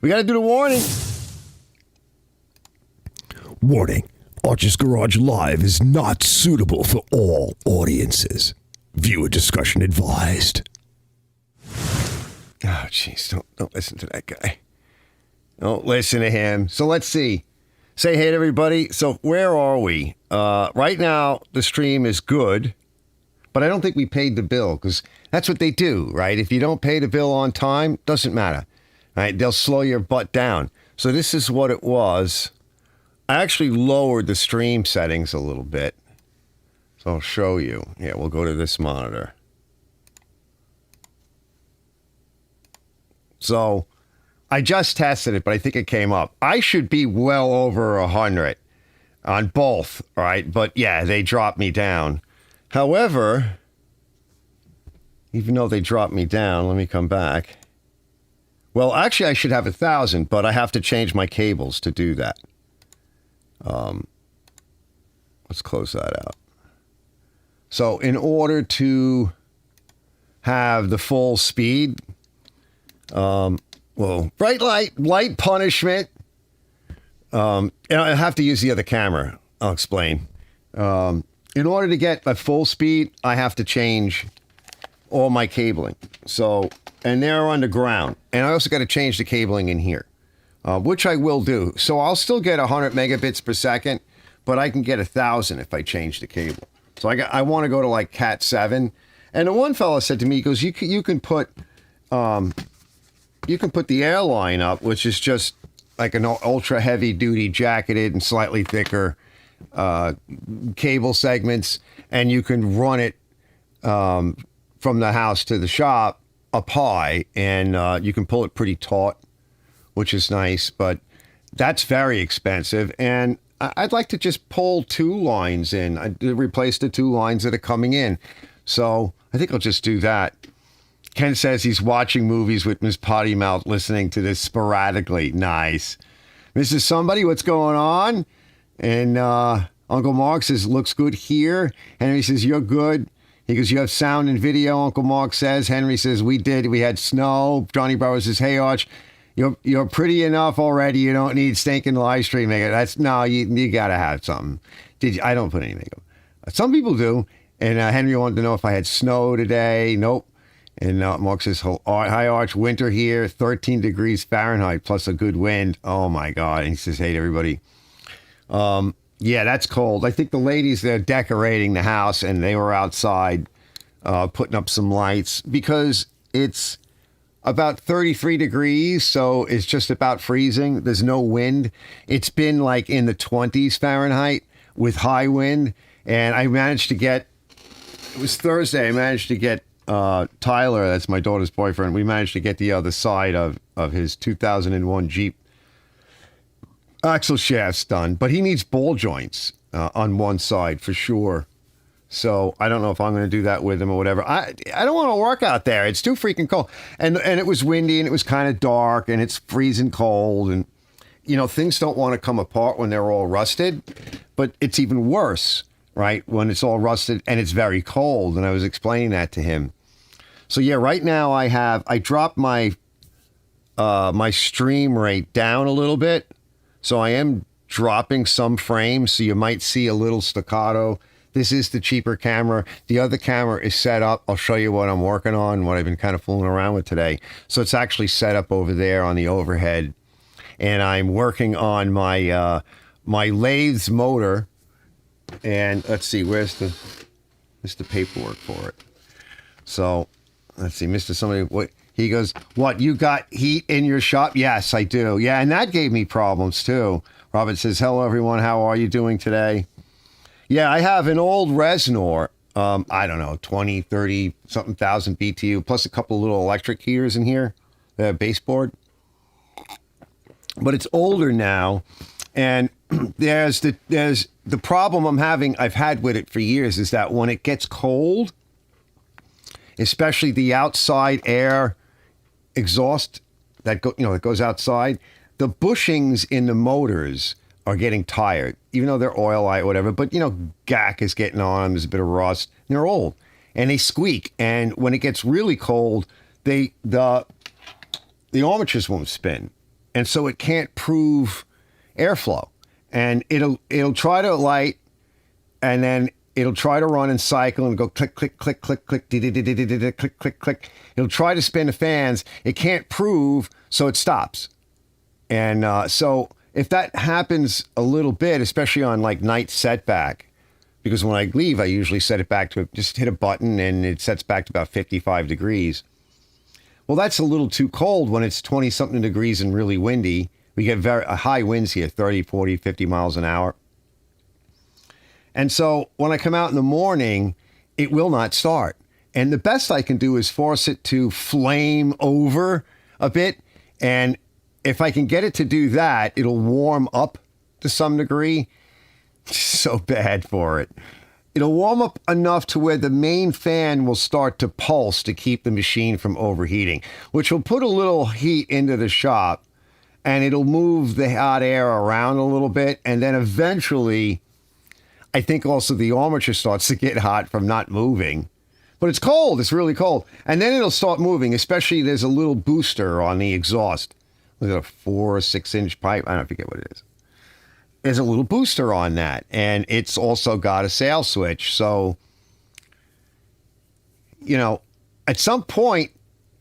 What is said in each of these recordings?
We got to do the warning. Warning. Arch's Garage Live is not suitable for all audiences. Viewer discretion advised. Oh, jeez. Don't listen to that guy. Don't listen to him. So let's see. Say hey to everybody. So where are we? Right now, the stream is good, but I don't think we paid the bill because that's what they do, right? If you don't pay the bill on time, doesn't matter, right? They'll slow your butt down. So this is what it was. I actually lowered the stream settings a little bit. So I'll show you. Yeah, we'll go to this monitor. So I just tested it, but I think it came up. I should be well over 100 on both, all right? But yeah, they dropped me down. However, even though they dropped me down, let me come back. Well, actually, I should have 1,000, but I have to change my cables to do that. Let's close that out. So in order to have the full speed, well, bright light punishment. And I have to use the other camera. I'll explain. In order to get a full speed, I have to change all my cabling. So, and they're underground. And I also got to change the cabling in here, which I will do. So I'll still get 100 megabits per second, but I can get 1,000 if I change the cable. So I want to go to like Cat 7. And the one fella said to me, he goes, you can put the airline up, which is just like an ultra heavy duty jacketed and slightly thicker cable segments, and you can run it from the house to the shop up high, and you can pull it pretty taut, which is nice, but that's very expensive. And I'd like to just pull 2 lines in. I'd replace the 2 lines that are coming in. So I think I'll just do that. Ken says he's watching movies with Miss Potty Mouth, listening to this sporadically. Nice. Mrs. Somebody, what's going on? And Uncle Mark says, looks good here. Henry says, you're good. He goes, you have sound and video, Uncle Mark says. Henry says, we did. We had snow. Johnny Bravo says, hey, Arch, you're pretty enough already. You don't need stinking live stream makeup. You got to have something. I don't put any makeup. Some people do. And Henry wanted to know if I had snow today. Nope. And Mark says, hi, Arch, winter here, 13 degrees Fahrenheit plus a good wind. Oh, my God. And he says, hey, everybody. Yeah, that's cold. I think the ladies, they're decorating the house, and they were outside putting up some lights because it's about 33 degrees, so it's just about freezing. There's no wind. It's been like in the 20s Fahrenheit with high wind, and I managed to get, it was Thursday, I managed to get Tyler, that's my daughter's boyfriend, we managed to get the other side of his 2001 Jeep axle shafts done, but he needs ball joints on one side for sure. So I don't know if I'm going to do that with him or whatever. I don't want to work out there. It's too freaking cold. And it was windy and it was kind of dark and it's freezing cold. And, you know, things don't want to come apart when they're all rusted, but it's even worse, right? When it's all rusted and it's very cold. And I was explaining that to him. So yeah, right now I dropped my my stream rate down a little bit. So I am dropping some frames, so you might see a little staccato. This is the cheaper camera. The other camera is set up. I'll show you what I'm working on, what I've been kind of fooling around with today. So it's actually set up over there on the overhead. And I'm working on my my Lathe's motor. And let's see, where's the paperwork for it? So let's see, Mr. Somebody, what? He goes, what, you got heat in your shop? Yes, I do. Yeah, and that gave me problems too. Robert says, hello, everyone. How are you doing today? Yeah, I have an old Resnor, I don't know, 20, 30, something thousand BTU, plus a couple of little electric heaters in here, the baseboard. But it's older now, and there's the problem I've had with it for years is that when it gets cold, especially the outside air exhaust that goes outside, the bushings in the motors are getting tired, even though they're oil light or whatever. But gack is getting on them. There's a bit of rust. And they're old and they squeak. And when it gets really cold, the armatures won't spin. and so it can't prove airflow. And it'll try to light, and then it'll try to run and cycle and go click, click, click, click, click, click, click, click. It'll try to spin the fans. It can't prove, so it stops. And so if that happens a little bit, especially on like night setback, because when I leave, I usually set it back to, just hit a button and it sets back to about 55 degrees. Well, that's a little too cold when it's 20 something degrees and really windy. We get very high winds here, 30, 40, 50 miles an hour. And so when I come out in the morning, it will not start. And the best I can do is force it to flame over a bit. And if I can get it to do that, it'll warm up to some degree. So bad for it. It'll warm up enough to where the main fan will start to pulse to keep the machine from overheating, which will put a little heat into the shop, and it'll move the hot air around a little bit. And then eventually, I think also the armature starts to get hot from not moving. But it's cold. It's really cold. And then it'll start moving, especially there's a little booster on the exhaust. Look at a 4 or 6 inch pipe. I don't forget what it is. There's a little booster on that. And it's also got a sail switch. So, you know, at some point,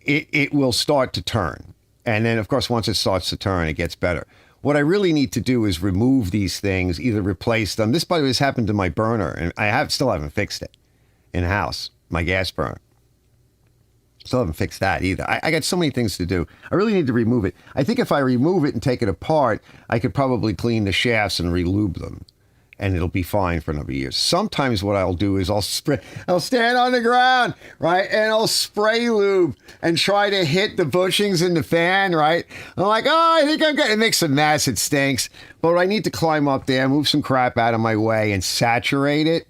it will start to turn. And then, of course, once it starts to turn, it gets better. What I really need to do is remove these things, either replace them. This, by the way, has happened to my burner, and I still haven't fixed it in the house, my gas burner. Still haven't fixed that either. I got so many things to do. I really need to remove it. I think if I remove it and take it apart, I could probably clean the shafts and relube them, and it'll be fine for a number of years. Sometimes what I'll do is I'll stand on the ground, right, and I'll spray lube and try to hit the bushings in the fan, right? I'm like, oh, I think I'm getting, it makes a mess, it stinks. But I need to climb up there, move some crap out of my way and saturate it.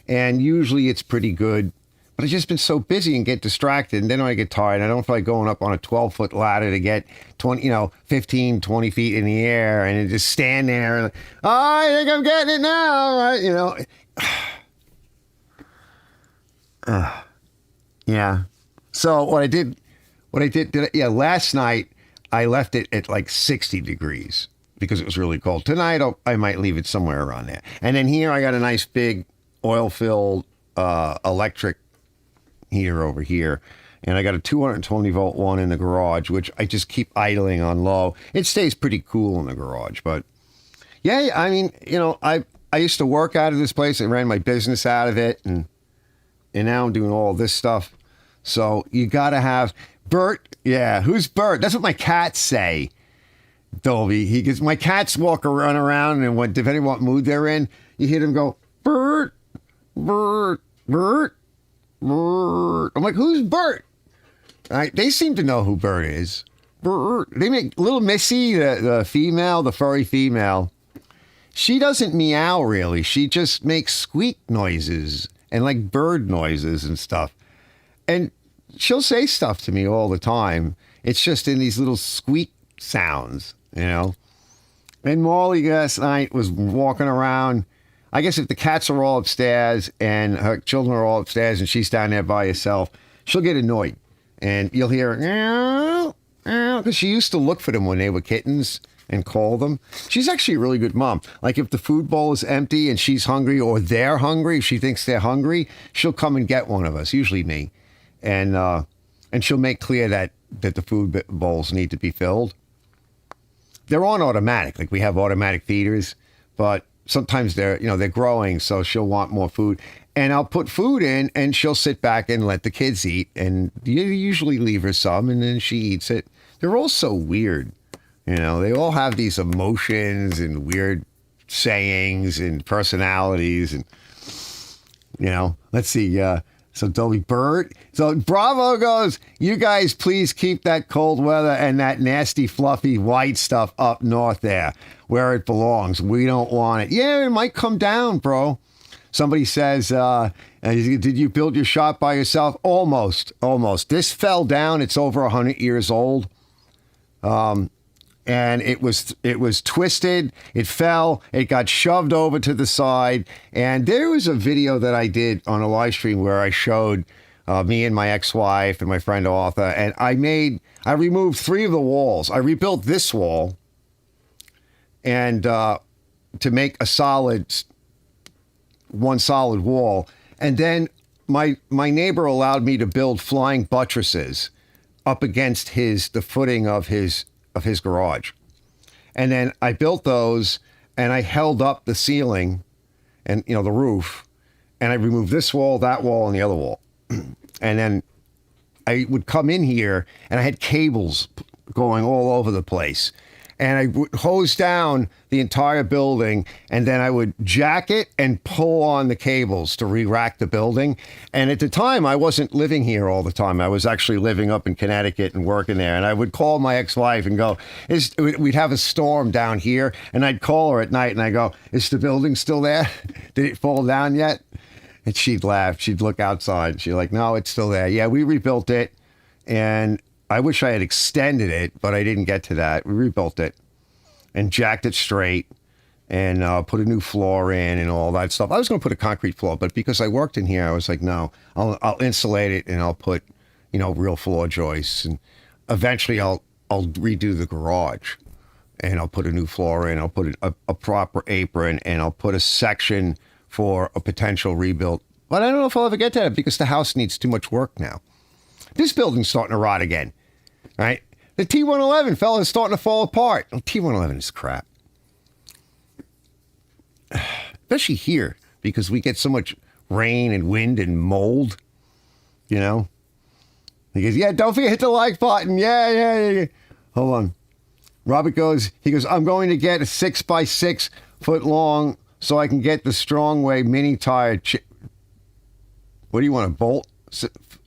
And usually it's pretty good. But I've just been so busy and get distracted, and then I get tired. I don't feel like going up on a 12-foot ladder to get 15, 20 feet in the air and just stand there and, oh, I think I'm getting it now, right? Yeah. So what I did, last night I left it at like 60 degrees because it was really cold. Tonight I might leave it somewhere around there. And then here I got a nice big oil-filled electric heater over here, and I got a 220 volt one in the garage, which I just keep idling on low. It stays pretty cool in the garage, but yeah, I mean, I used to work out of this place. I ran my business out of it, and now I'm doing all this stuff. So you gotta have Bert. Yeah, who's Bert? That's what my cats say. Dolby. My cats run around, and depending on what mood they're in, you hear them go, Bert, Bert, Bert, Bert. I'm like, who's Bert? They seem to know who Bert is. Bert. They make little Missy, the female, the furry female. She doesn't meow really. She just makes squeak noises and like bird noises and stuff. And she'll say stuff to me all the time. It's just in these little squeak sounds, And Molly last night was walking around. I guess if the cats are all upstairs and her children are all upstairs and she's down there by herself, she'll get annoyed. And you'll hear, meow, meow, because she used to look for them when they were kittens and call them. She's actually a really good mom. Like if the food bowl is empty and she's hungry or they're hungry, if she thinks they're hungry, she'll come and get one of us, usually me. And she'll make clear that the food bowls need to be filled. They're on automatic. Like we have automatic feeders, but sometimes they're growing, so she'll want more food. And I'll put food in, and she'll sit back and let the kids eat. And you usually leave her some, and then she eats it. They're all so weird. They all have these emotions and weird sayings and personalities. And, let's see. So Dolby Bird. So Bravo goes, you guys please keep that cold weather and that nasty fluffy white stuff up north there where it belongs. We don't want it. Yeah, it might come down, bro. Somebody says, did you build your shop by yourself? Almost. This fell down. It's over 100 years old. And it was twisted. It fell. It got shoved over to the side. And there was a video that I did on a live stream where I showed me and my ex-wife and my friend Arthur, and I removed 3 of the walls. I rebuilt this wall, and to make one solid wall, and then my neighbor allowed me to build flying buttresses up against the footing of his garage, and then I built those, and I held up the ceiling, and the roof, and I removed this wall, that wall, and the other wall. And then I would come in here, and I had cables going all over the place. And I would hose down the entire building, and then I would jack it and pull on the cables to re-rack the building. And at the time, I wasn't living here all the time. I was actually living up in Connecticut and working there. And I would call my ex-wife and go, we'd have a storm down here, and I'd call her at night, and I go, is the building still there? Did it fall down yet? And she'd laugh. She'd look outside. She'd like, no, it's still there. Yeah, we rebuilt it, and I wish I had extended it, but I didn't get to that. We rebuilt it and jacked it straight and put a new floor in and all that stuff. I was going to put a concrete floor, but because I worked in here, I was like, no, I'll insulate it, and I'll put, real floor joists. And eventually I'll redo the garage, and I'll put a new floor in. I'll put a proper apron, and I'll put a section for a potential rebuild. But I don't know if I'll ever get to that because the house needs too much work now. This building's starting to rot again, right? The T111, fella, is starting to fall apart. Oh, T111 is crap. Especially here, because we get so much rain and wind and mold, He goes, yeah, don't forget to hit the like button. Yeah. Hold on. Robert goes, I'm going to get a 6x6 foot long so I can get the Strongway mini tire. What do you want, a bolt?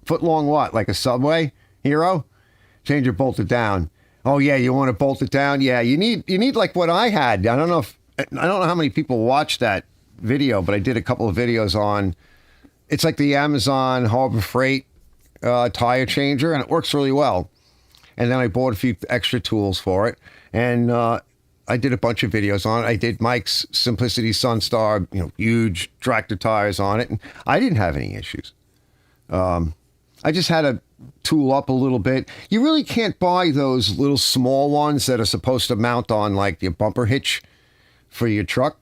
Foot long what? Like a Subway Hero? Change it, bolt it down. Oh yeah, you want to bolt it down? Yeah, you need like what I had. I don't know how many people watched that video, but I did a couple of videos on. It's like the Amazon Harbor Freight tire changer, and it works really well. And then I bought a few extra tools for it, and I did a bunch of videos on it. I did Mike's Simplicity Sunstar, huge tractor tires on it, and I didn't have any issues. I just had to tool up a little bit. You really can't buy those little small ones that are supposed to mount on like your bumper hitch for your truck.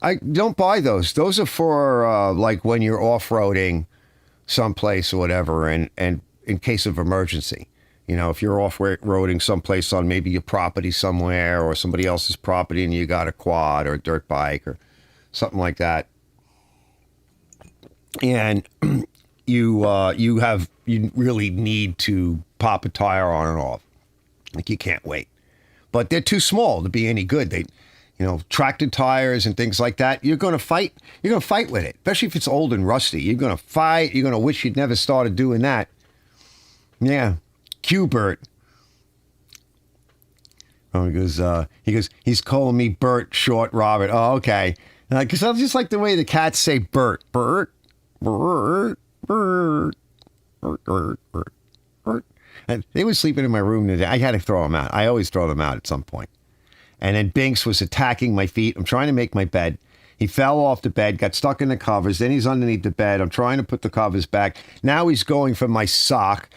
I don't buy those. Those are for like when you're off-roading someplace or whatever, and in case of emergency. If you're off-roading someplace on maybe your property somewhere or somebody else's property, and you got a quad or a dirt bike or something like that, and you really need to pop a tire on and off. Like, you can't wait. But they're too small to be any good. They, tractor tires and things like that, you're going to fight with it, especially if it's old and rusty. You're going to fight. You're going to wish you'd never started doing that. Yeah. Q-Bert. Oh, he goes, he's calling me Bert, short Robert. Oh, okay. Because I just like the way the cats say Bert. Bert. Bert. Bert. Bert. Bert. Bert. Bert. And they were sleeping in my room today. I had to throw them out. I always throw them out at some point. And then Binks was attacking my feet. I'm trying to make my bed. He fell off the bed, got stuck in the covers. Then he's underneath the bed. I'm trying to put the covers back. Now he's going for my sock.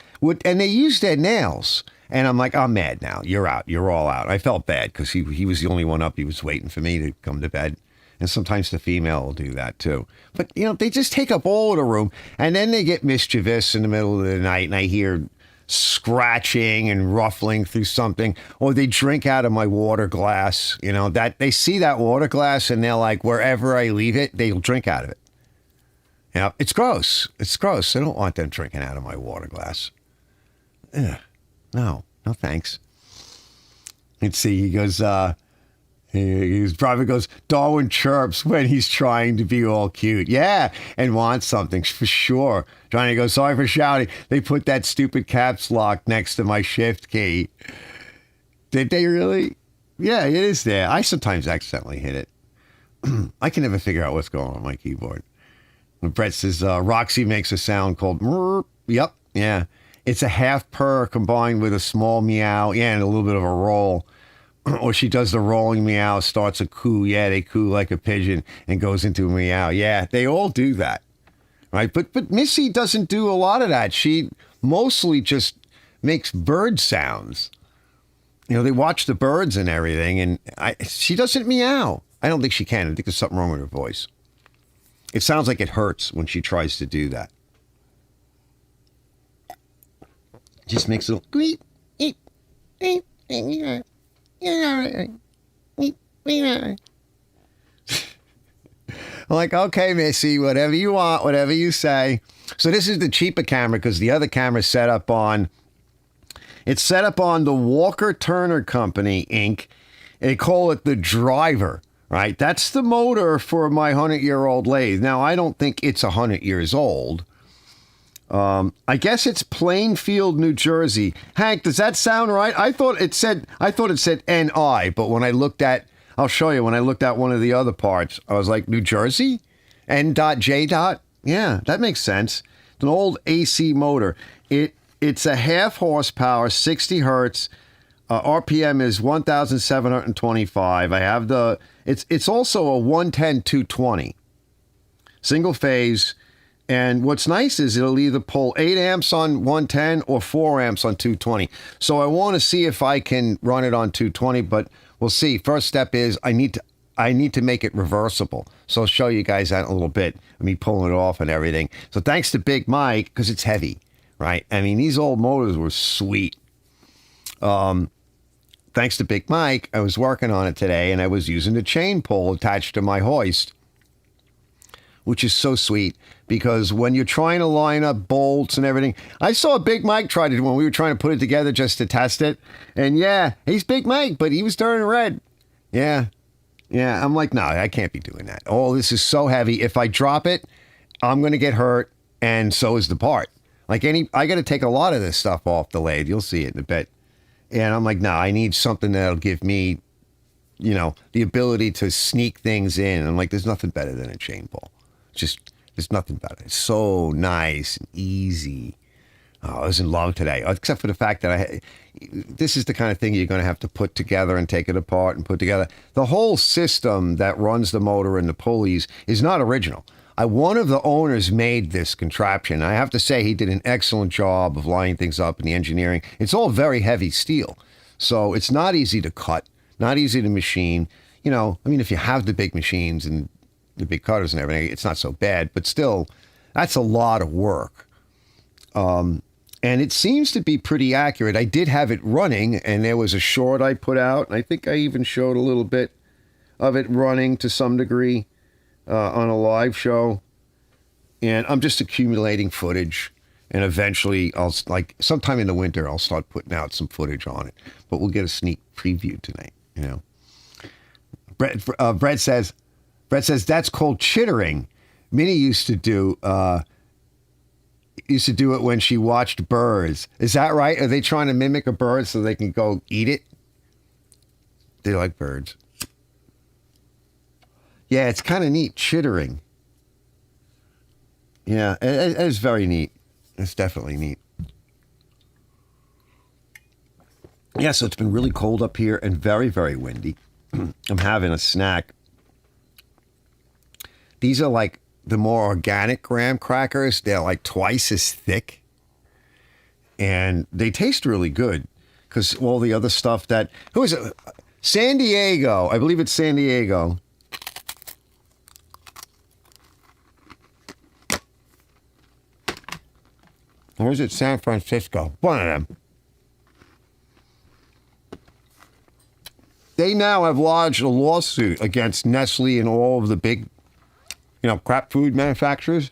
And they use their nails. And I'm like, I'm mad now. You're out. You're all out. I felt bad because he was the only one up. He was waiting for me to come to bed. And sometimes the female will do that too. But, they just take up all of the room. And then they get mischievous in the middle of the night. And I hear scratching and ruffling through something. Or they drink out of my water glass. That they see that water glass and they're like, wherever I leave it, they'll drink out of it. It's gross. It's gross. I don't want them drinking out of my water glass. Ugh. No, thanks. Let's see. He goes, he probably goes, Darwin chirps when he's trying to be all cute. Yeah, and wants something for sure. Trying to go, sorry for shouting. They put that stupid caps lock next to my shift key. Did they really? Yeah, it is there. I sometimes accidentally hit it. I can never figure out what's going on my keyboard. And Brett says, Roxy makes a sound called, Murr. Yep, yeah. It's a half purr combined with a small meow, and a little bit of a roll. Or she does the rolling meow, starts a coo. Yeah, they coo like a pigeon and goes into a meow. Yeah, they all do that. right? But Missy doesn't do a lot of that. She mostly just makes bird sounds. You know, they watch the birds and everything, and she doesn't meow. I don't think she can. I think there's something wrong with her voice. It sounds like it hurts when she tries to do that. Just makes a little squeak. I'm like, okay, Missy, whatever you want, whatever you say. So this is the cheaper camera because the other camera's set up on, it's set up on the Walker Turner Company, Inc. They call it the driver, right? That's the motor for my 100-year-old lathe. Now, I don't think it's 100 years old. I guess it's Plainfield, New Jersey. Hank, does that sound right? I thought it said NI, but when I looked at, I'll show you, when I looked at one of the other parts, I was like, New Jersey? N.J. Yeah, that makes sense. It's an old AC motor. It's a half horsepower, 60 hertz. RPM is 1,725. I have it's also a 110-220. Single phase. And what's nice is it'll either pull 8 amps on 110 or 4 amps on 220. So I want to see if I can run it on 220, but we'll see. First step is I need to make it reversible. So I'll show you guys that in a little bit. Me pulling it off and everything. So thanks to Big Mike, because it's heavy, right? I mean, these old motors were sweet. Thanks to Big Mike, I was working on it today, and I was using the chain pull attached to my hoist, which is so sweet because when you're trying to line up bolts and everything, I saw Big Mike try to do when we were trying to put it together just to test it. And yeah, he's Big Mike, but he was turning red. Yeah. I'm like, no, I can't be doing that. Oh, this is so heavy. If I drop it, I'm going to get hurt. And so is the part. I got to take a lot of this stuff off the lathe. You'll see it in a bit. And I'm like, no, I need something that'll give me, the ability to sneak things in. I'm like, there's nothing better than a chain pull. There's nothing better. It's so nice and easy. Oh, I was in love today, except for the fact that this is the kind of thing you're going to have to put together and take it apart and put together. The whole system that runs the motor and the pulleys is not original. One of the owners made this contraption. I have to say he did an excellent job of lining things up in the engineering. It's all very heavy steel, so it's not easy to cut, not easy to machine. If you have the big machines and the big cutters and everything, it's not so bad, but still, that's a lot of work. And it seems to be pretty accurate. I did have it running, and there was a short I put out, and I think I even showed a little bit of it running to some degree on a live show. And I'm just accumulating footage, and eventually sometime in the winter, I'll start putting out some footage on it. But we'll get a sneak preview tonight, Brett says that's called chittering. Minnie used to do it when she watched birds. Is that right? Are they trying to mimic a bird so they can go eat it? They like birds. Yeah, it's kind of neat, chittering. Yeah, it is very neat. It's definitely neat. Yeah, so it's been really cold up here and very, very windy. I'm having a snack. These are like the more organic graham crackers. They're like twice as thick. And they taste really good because all the other stuff who is it? San Diego. I believe it's San Diego. Or is it San Francisco? One of them. They now have lodged a lawsuit against Nestle and all of the big, crap food manufacturers.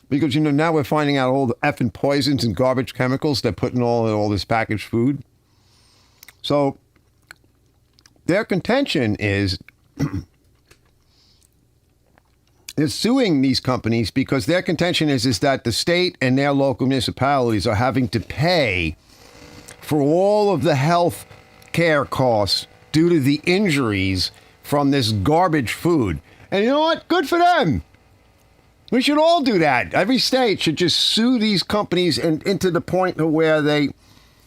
Because, now we're finding out all the effing poisons and garbage chemicals they're putting all this packaged food. So their contention is they're suing these companies because their contention is that the state and their local municipalities are having to pay for all of the health care costs due to the injuries from this garbage food. And you know what? Good for them. We should all do that. Every state should just sue these companies and into the point where they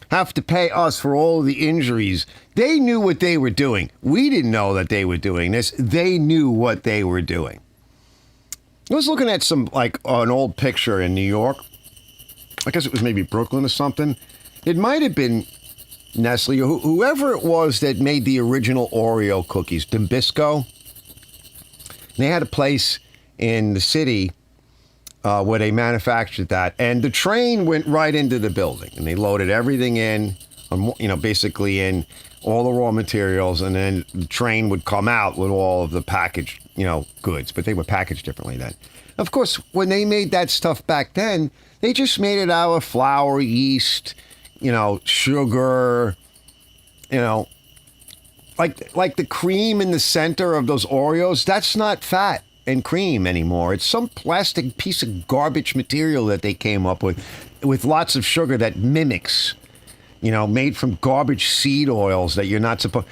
have to pay us for all of the injuries. They knew what they were doing. We didn't know that they were doing this. They knew what they were doing. I was looking at some, like, an old picture in New York. I guess it was maybe Brooklyn or something. It might have been Nestle, or whoever it was that made the original Oreo cookies, Nabisco. They had a place in the city where they manufactured that, and the train went right into the building, and they loaded everything in, basically in all the raw materials, and then the train would come out with all of the packaged, goods, but they were packaged differently then. Of course, when they made that stuff back then, they just made it out of flour, yeast, sugar, like the cream in the center of those Oreos, that's not fat and cream anymore. It's some plastic piece of garbage material that they came up with lots of sugar that mimics, made from garbage seed oils that you're not supposed.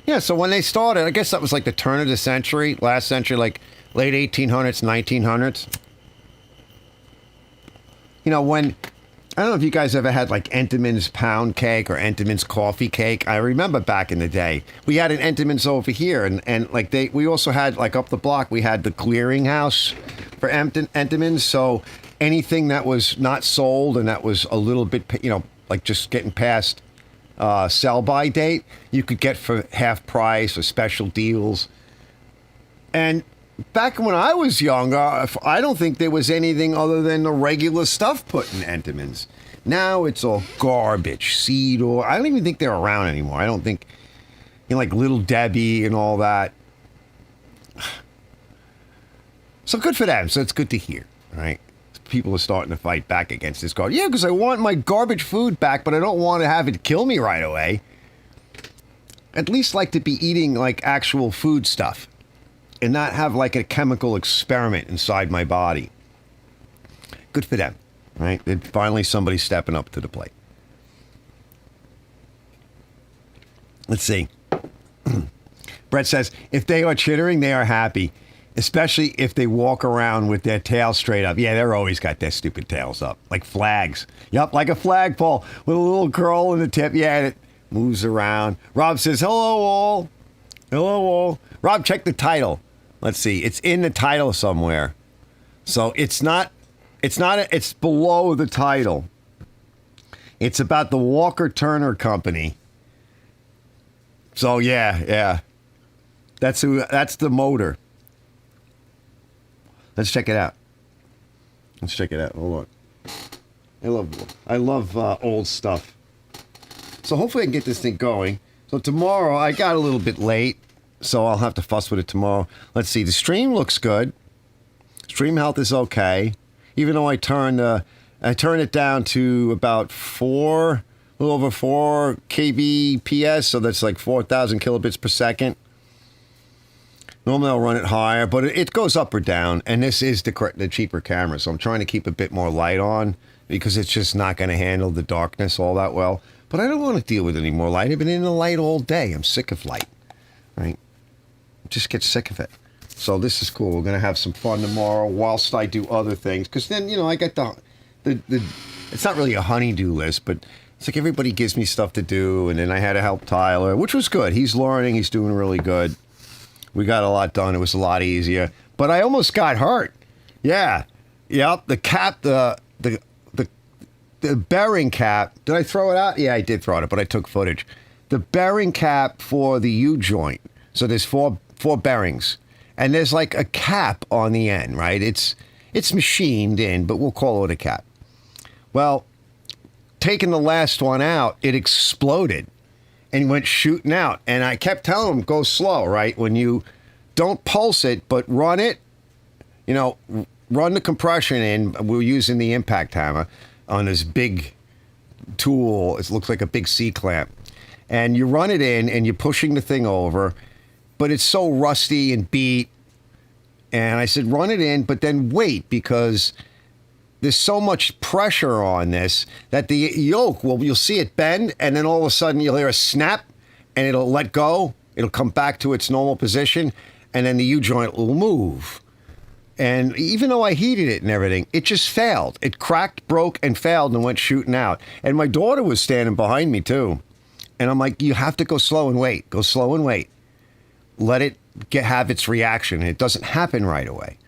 Yeah, so when they started, I guess that was like the turn of the century, last century, like late 1800s, 1900s. When, I don't know if you guys ever had like Entenmann's pound cake or Entenmann's coffee cake. I remember back in the day, we had an Entenmann's over here, and like we also had, like, up the block, we had the clearinghouse for Entenmann's. So anything that was not sold and that was a little bit, like just getting past sell-by date, you could get for half price or special deals. And back when I was younger, I don't think there was anything other than the regular stuff put in Entenmann's. Now it's all garbage, seed oil. I don't even think they're around anymore. I don't think, like Little Debbie and all that. So good for them. So it's good to hear, right? People are starting to fight back against this garbage. Yeah, because I want my garbage food back, but I don't want to have it kill me right away. At least like to be eating like actual food stuff and not have like a chemical experiment inside my body. Good for them, right? And finally somebody stepping up to the plate. Let's see. Brett says, if they are chittering, they are happy. Especially if they walk around with their tail straight up. Yeah, they're always got their stupid tails up. Like flags. Yup, like a flagpole with a little curl in the tip. Yeah, and it moves around. Rob says, hello, all. Hello, all. Rob, check the title. Let's see. It's in the title somewhere. So it's below the title. It's about the Walker Turner Company. So yeah. That's the motor. Let's check it out. Hold on. I love old stuff. So hopefully I can get this thing going. So tomorrow, I got a little bit late, so I'll have to fuss with it tomorrow. Let's see. The stream looks good. Stream health is okay. Even though I turn it down to about a little over 4 kbps, so that's like 4,000 kilobits per second. Normally I'll run it higher, but it goes up or down, and this is the cheaper camera, so I'm trying to keep a bit more light on because it's just not going to handle the darkness all that well. But I don't want to deal with any more light. I've been in the light all day. I'm sick of light, right? Just get sick of it. So this is cool. We're going to have some fun tomorrow whilst I do other things, because then, I got the it's not really a honey-do list, but it's like everybody gives me stuff to do, and then I had to help Tyler, which was good. He's learning. He's doing really good. We got a lot done. It was a lot easier. But I almost got hurt. Yeah. Yep. The cap, the bearing cap. Did I throw it out? Yeah, I did throw it out, but I took footage. The bearing cap for the U-joint. So there's four bearings. And there's like a cap on the end, right? It's machined in, but we'll call it a cap. Well, taking the last one out, it exploded. And went shooting out. And I kept telling him, go slow, right? When you don't pulse it, but run it, run the compression in. We're using the impact hammer on this big tool. It looks like a big C-clamp. And you run it in, and you're pushing the thing over. But it's so rusty and beat. And I said, run it in, but then wait, because there's so much pressure on this that the yoke, you'll see it bend, and then all of a sudden you'll hear a snap, and it'll let go. It'll come back to its normal position, and then the U-joint will move. And even though I heated it and everything, it just failed. It cracked, broke, and failed and went shooting out. And my daughter was standing behind me, too. And I'm like, you have to go slow and wait. Go slow and wait. Let it have its reaction. It doesn't happen right away.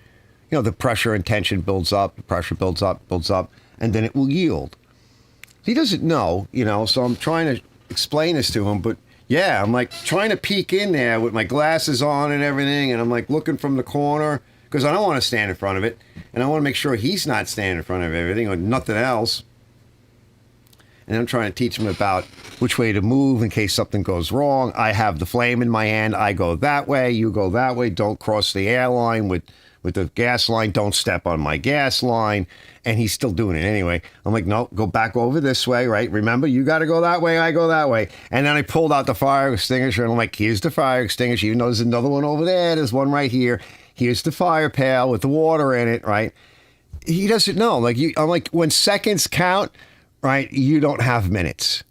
You know, the pressure and tension builds up, the pressure builds up, and then it will yield. He doesn't know, you know, so I'm trying to explain this to him, but yeah, I'm like trying to peek in there with my glasses on and everything, and I'm like looking from the corner because I don't want to stand in front of it, and I want to make sure he's not standing in front of everything or nothing else. And I'm trying to teach him about which way to move in case something goes wrong. I have the flame in my hand. I go that way. You go that way. Don't cross the air line with the gas line. Don't step on my gas line. And he's still doing it anyway. I'm like, no, go back over this way, right? Remember, you got to go that way. I go that way. And then I pulled out the fire extinguisher. And I'm like, here's the fire extinguisher. Even though there's another one over there. There's one right here. Here's the fire pail with the water in it, right? He doesn't know. I'm like, when seconds count, right, you don't have minutes.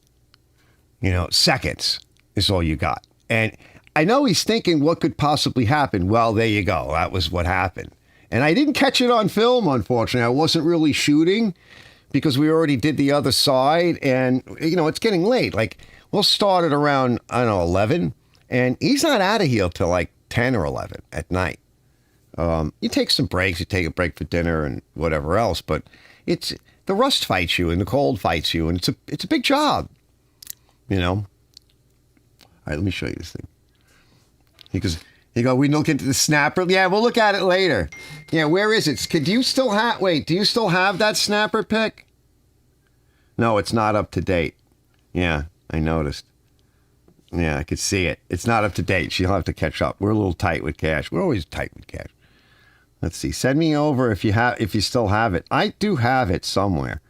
You know, seconds is all you got. And I know he's thinking what could possibly happen. Well, there you go. That was what happened. And I didn't catch it on film, unfortunately. I wasn't really shooting because we already did the other side. And, you know, it's getting late. Like, we'll start at around, I don't know, 11. And he's not out of here till like 10 or 11 at night. You take some breaks. You take a break for dinner and whatever else. But the rust fights you and the cold fights you. And it's a big job, you know. All right, let me show you this thing. We look into the snapper. Yeah, we'll look at it later. Yeah, where is it? Do you still have that snapper pick? No, it's not up to date. Yeah, I noticed. Yeah, I could see it. It's not up to date. She'll have to catch up. We're a little tight with cash. We're always tight with cash. Let's see. Send me over if you still have it. I do have it somewhere.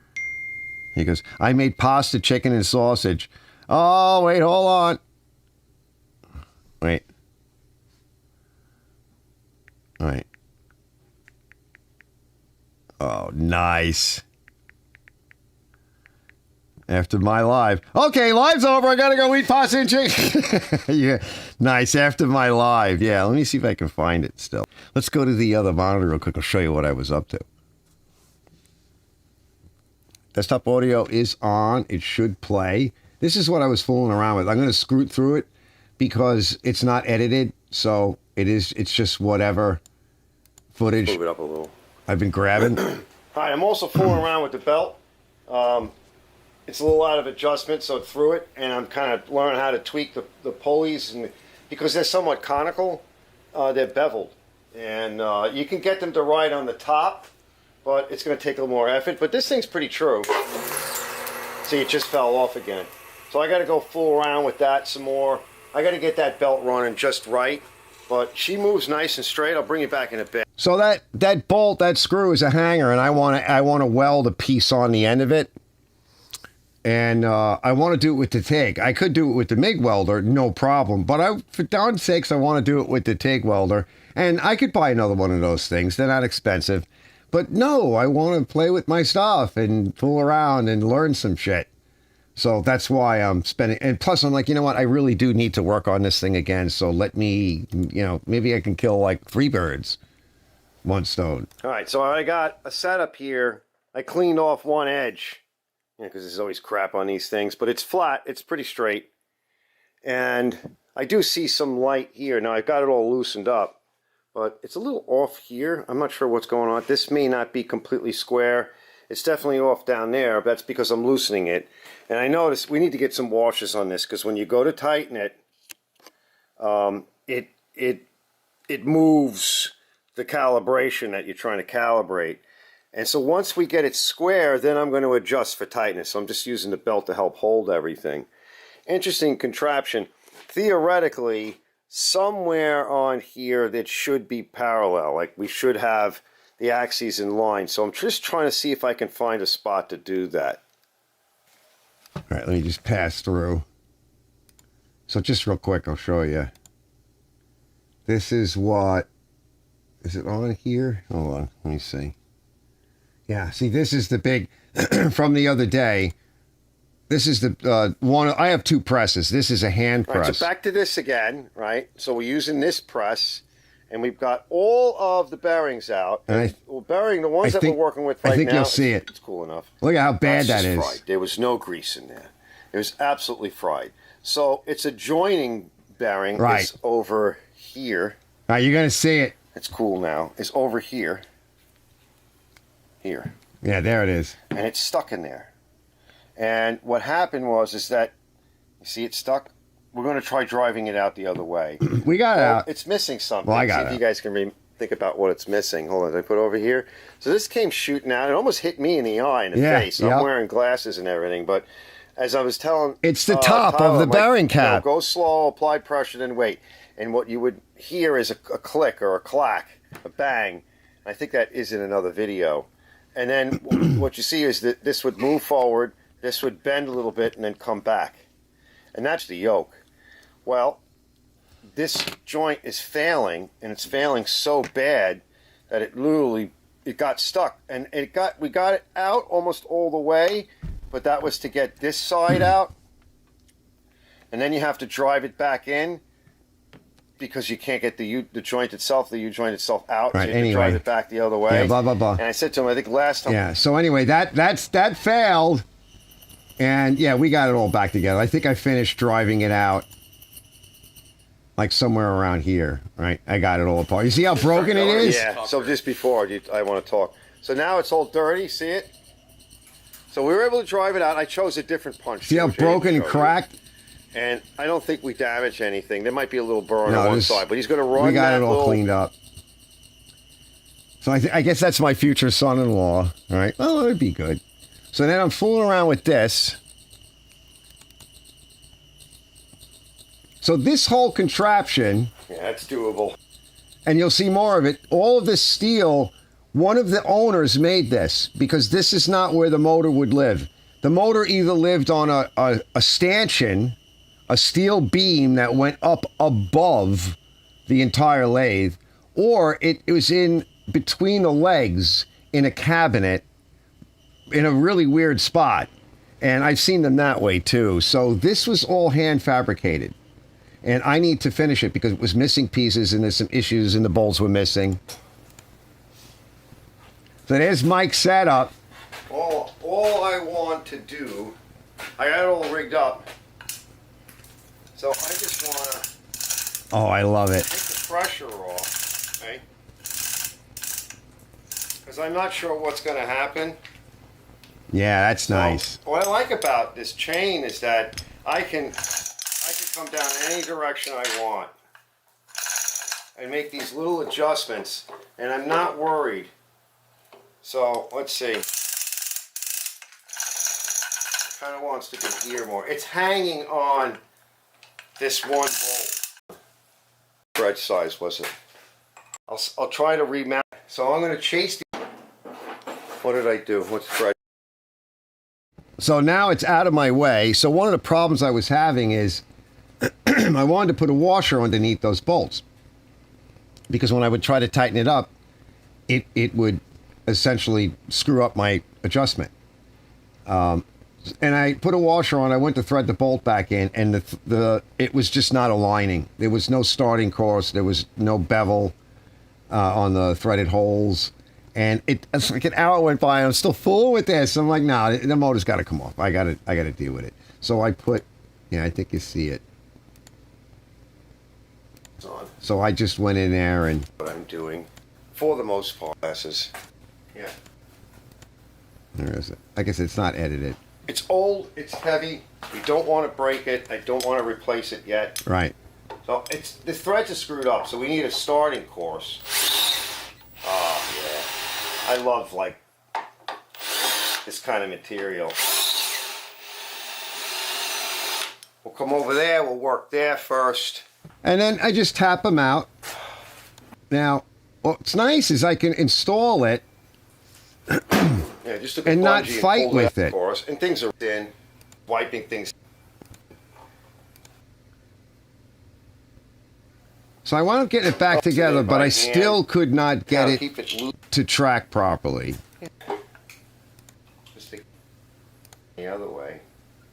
He goes, I made pasta, chicken, and sausage. Oh, wait, hold on. Wait. All right. Oh, nice. After my live. Okay, live's over. I got to go eat pasta and chicken. Yeah, nice. After my live. Yeah, let me see if I can find it still. Let's go to the other monitor real quick. I'll show you what I was up to. Desktop audio is on. It should play. This is what I was fooling around with. I'm going to scroot through it because it's not edited. So it's just whatever footage. Move it up a little. I've been grabbing. All right, I'm also fooling around with the belt. It's a little out of adjustment, so through it, and I'm kind of learning how to tweak the pulleys, and because they're somewhat conical, they're beveled, and you can get them to ride on the top, but it's going to take a little more effort. But this thing's pretty true. See, it just fell off again, so I got to go fool around with that some more. I got to get that belt running just right, but she moves nice and straight. I'll bring it back in a bit. So that bolt, that screw is a hanger, and I want to weld a piece on the end of it. And I want to do it with the TIG. I could do it with the MIG welder, no problem. But for darn sakes, I want to do it with the TIG welder. And I could buy another one of those things. They're not expensive. But no, I want to play with my stuff and fool around and learn some shit. So that's why I'm spending. And plus, I'm like, you know what? I really do need to work on this thing again. So let me, you know, maybe I can kill like 3 birds, 1 stone. All right, so I got a setup here. I cleaned off one edge. Because there's always crap on these things, but it's flat, it's pretty straight. And I do see some light here. Now I've got it all loosened up, but it's a little off here. I'm not sure what's going on. This may not be completely square. It's definitely off down there, but that's because I'm loosening it. And I noticed we need to get some washers on this, because when you go to tighten it, it moves the calibration that you're trying to calibrate. And so once we get it square, then I'm going to adjust for tightness. So I'm just using the belt to help hold everything. Interesting contraption. Theoretically, somewhere on here that should be parallel. Like we should have the axes in line. So I'm just trying to see if I can find a spot to do that. All right, let me just pass through. So just real quick, I'll show you. This is what... Is it on here? Hold on, let me see. Yeah, see, this is the big, from the other day, this is the one, I have 2 presses. This is a hand press. Right, so back to this again, right? So we're using this press, and we've got all of the bearings out. And the ones that we're working with right now. I think you'll see it. It's cool enough. Look at how bad that is. Fried. There was no grease in there. It was absolutely fried. So it's a joining bearing. Right. It's over here. All right, you're going to see it. It's cool now. Is over here. Here. Yeah, there it is. And it's stuck in there. And what happened is that, you see it stuck? We're going to try driving it out the other way. We got it out. It's missing something. Well, I got see if it. you guys can think about what it's missing. Hold on, did I put it over here? So this came shooting out. It almost hit me in the eye, in the face. Yeah. I'm wearing glasses and everything, but as I was telling... It's the top of the bearing cap. Go slow, apply pressure, then wait. And what you would hear is a click or a clack, a bang. I think that is in another video. And then what you see is that this would move forward, this would bend a little bit, and then come back. And that's the yoke. Well, this joint is failing, and it's failing so bad that it got stuck. And we got it out almost all the way, but that was to get this side out. And then you have to drive it back in because you can't get the joint itself, the U-joint itself out. Right, so you have to drive it back the other way. Yeah, blah, blah, blah. And I said to him, I think last time... Yeah, so anyway, that failed. And yeah, we got it all back together. I think I finished driving it out like somewhere around here, right? I got it all apart. You see how broken it is? Yeah, so just before, I want to talk. So now it's all dirty, see it? So we were able to drive it out. I chose a different punch. See how broken and cracked? And I don't think we damaged anything. There might be a little burn on one side, but he's going to run. We got that it all cleaned up. So I guess that's my future son-in-law, all right? Well, it would be good. So then I'm fooling around with this. So this whole contraption... Yeah, that's doable. And you'll see more of it. All of this steel, one of the owners made this because this is not where the motor would live. The motor either lived on a stanchion, a steel beam that went up above the entire lathe, or it was in between the legs in a cabinet in a really weird spot. And I've seen them that way too. So this was all hand fabricated. And I need to finish it because it was missing pieces and there's some issues and the bolts were missing. So there's Mike's setup. All I want to do, I got it all rigged up. So I just want to Oh, I love it. take the pressure off, okay? Because I'm not sure what's going to happen. Yeah, that's nice. What I like about this chain is that I can come down any direction I want and make these little adjustments, and I'm not worried. So let's see. Kind of wants to be here more. It's hanging on this one bolt. Thread size was it? I'll try to remount. So I'm going to chase the. What did I do? What's thread? So now it's out of my way. So one of the problems I was having is I wanted to put a washer underneath those bolts because when I would try to tighten it up, it would essentially screw up my adjustment. And I put a washer on. I went to thread the bolt back in, and it was just not aligning. There was no starting course. There was no bevel on the threaded holes. And it's like an hour went by, and I'm still fooling with this. I'm like, nah, the motor's got to come off. I got to deal with it. So I put, I think you see it. It's on. So I just went in there and. What I'm doing, for the most part, glasses. Yeah. Where is it? I guess it's not edited. It's old. It's heavy. We don't want to break it. I don't want to replace it yet. Right. So the threads are screwed up. So we need a starting course. Oh yeah, I love like this kind of material. We'll come over there. We'll work there first. And then I just tap them out. Now, what's nice is I can install it. Yeah, just took And a not bungee fight pulled with out it. for us. And things are in, wiping things. So I wound up getting it back together, but I still could not get it Keep it loose. to track properly. Just the other way.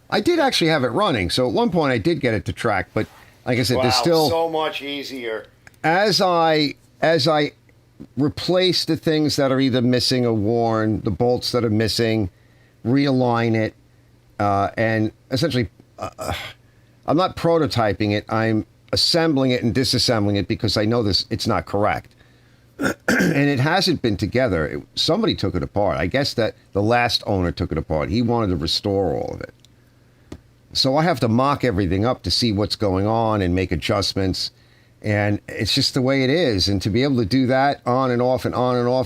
I did actually have it running, so at one point I did get it to track, but like I said, Wow, there's still so much easier. as I replace the things that are either missing or worn, the bolts that are missing, realign it, and essentially I'm not prototyping it. I'm assembling it and disassembling it because I know it's not correct. And it hasn't been together. Somebody took it apart. I guess that the last owner took it apart. He wanted to restore all of it. So I have to mock everything up to see what's going on and make adjustments. And it's just the way it is. And to be able to do that on and off,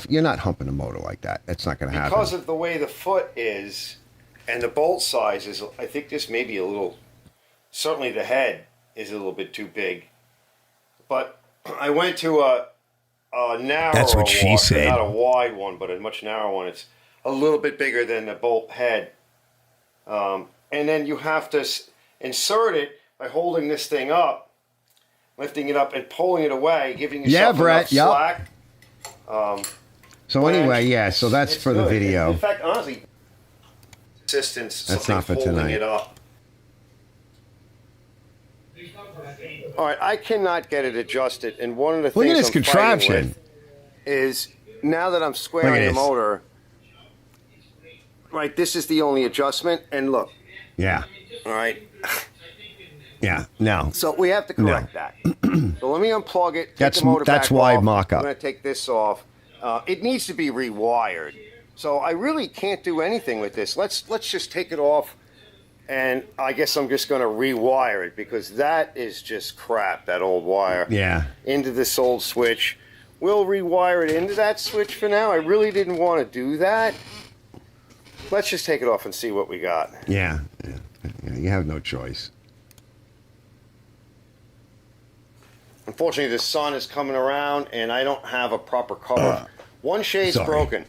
you're not humping a motor like that. That's not going to happen. Because of the way the foot is and the bolt size is, I think this may be a little, certainly the head is a little bit too big. But I went to a narrower That's what she one, said. not a wide one, but a much narrower one. It's a little bit bigger than the bolt head. And then you have to insert it by holding this thing up, lifting it up and pulling it away, giving yourself Brett, enough slack. So anyway, yeah, so that's It's for the good. video. In fact, honestly, assistance, That's something not for holding tonight. it up. All right, I cannot get it adjusted, and one of the Look at things this I'm fighting contraption. with is now that I'm Look squaring at the this. motor, right, this is the only adjustment, and look, Yeah. all right, Yeah. No. so we have to correct that. So let me unplug it, take That's- the motor that's back why off. mock-up. I'm going to take this off. It needs to be rewired. So I really can't do anything with this. Let's just take it off, and I guess I'm just going to rewire it because that is just crap, that old wire. Yeah. Into this old switch. We'll rewire it into that switch for now. I really didn't want to do that. Let's just take it off and see what we got. Yeah. You have no choice. Unfortunately, the sun is coming around, and I don't have a proper cover. One shade's sorry. broken.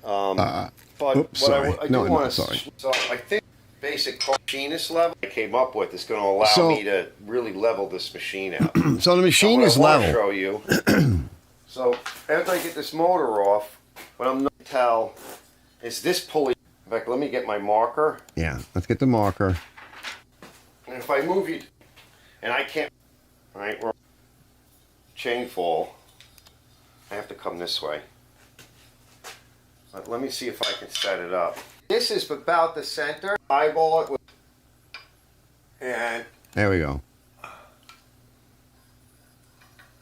But oops, what sorry. I do No, want to... sorry. So I think basic machinist level I came up with is going to allow So- me to really level this machine out. So the machine Now, is what I level. want to show you. So after I get this motor off, what I'm going to tell is this pulley. In fact, let me get my marker. Yeah. Let's get the marker. And if I move you, and I can't, all right, we're chain fall. I have to come this way. But let me see if I can set it up. This is about the center. Eyeball it with, and There we go.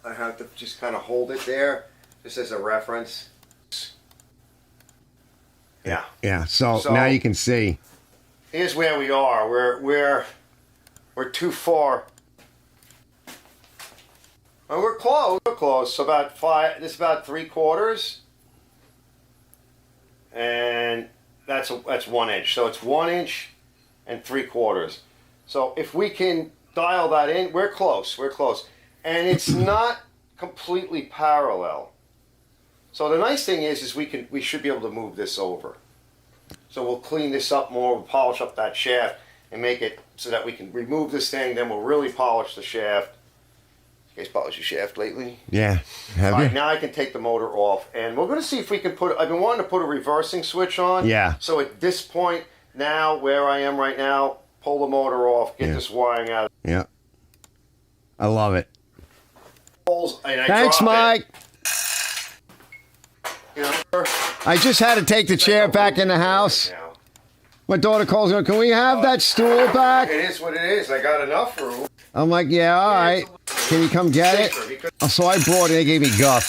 I have to just kind of hold it there, just as a reference. Yeah. Yeah. So So- now you can see. Here's where we are. We're too far. And we're close. We're close. So about 5. This is about 3/4, and that's 1 inch. So it's 1 inch and 3/4. So if we can dial that in, we're close. We're close, and it's not completely parallel. So the nice thing is we should be able to move this over. So we'll clean this up more, we'll polish up that shaft and make it so that we can remove this thing, then we'll really polish the shaft. You guys polish your shaft lately? Yeah. Have All you? right, now I can take the motor off, and we're going to see if we can I've been wanting to put a reversing switch on. Yeah. So at this point, now, where I am right now, pull the motor off, get Yeah. this wiring out. Yeah. I love it. And I Thanks, drop Mike. It, you know, I just had to take the chair back in the house. now. My daughter calls me, can we have that stool back? It is what it is. I got enough room. I'm like, yeah, all right. Can you come get it? Because So I brought it. They gave me guff.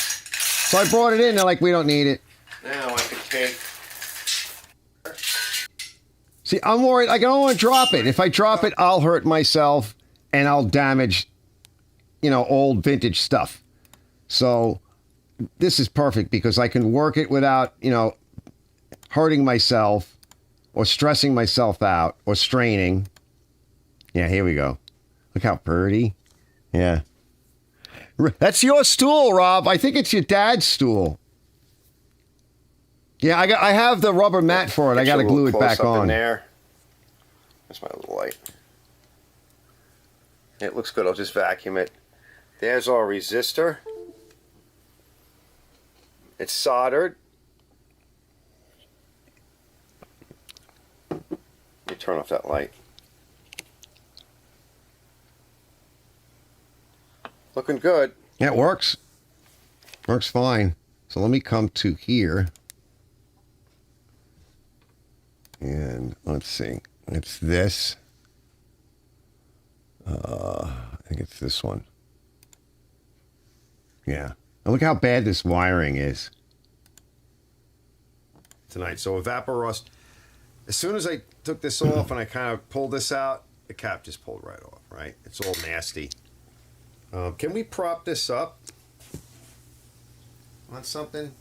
So I brought it in. They're like, we don't need it. now I can take. See, I'm worried. Like, I don't want to drop it. If I drop it, I'll hurt myself and I'll damage, old vintage stuff. So this is perfect because I can work it without, hurting myself or stressing myself out or straining. Yeah, here we go. Look how pretty. Yeah. That's your stool, Rob. I think it's your dad's stool. Yeah, I have the rubber mat for it. I got to glue it back on. There. That's my little light. It looks good. I'll just vacuum it. There's our resistor. It's soldered. Let me turn off that light. Looking good. Yeah, it works. Works fine. So let me come to here. And let's see. It's this. think it's this one. Yeah. And look how bad this wiring is. Tonight. So evaporust. As soon as I took this off and I kind of pulled this out, the cap just pulled right off, right? It's all nasty. Can we prop this up on something?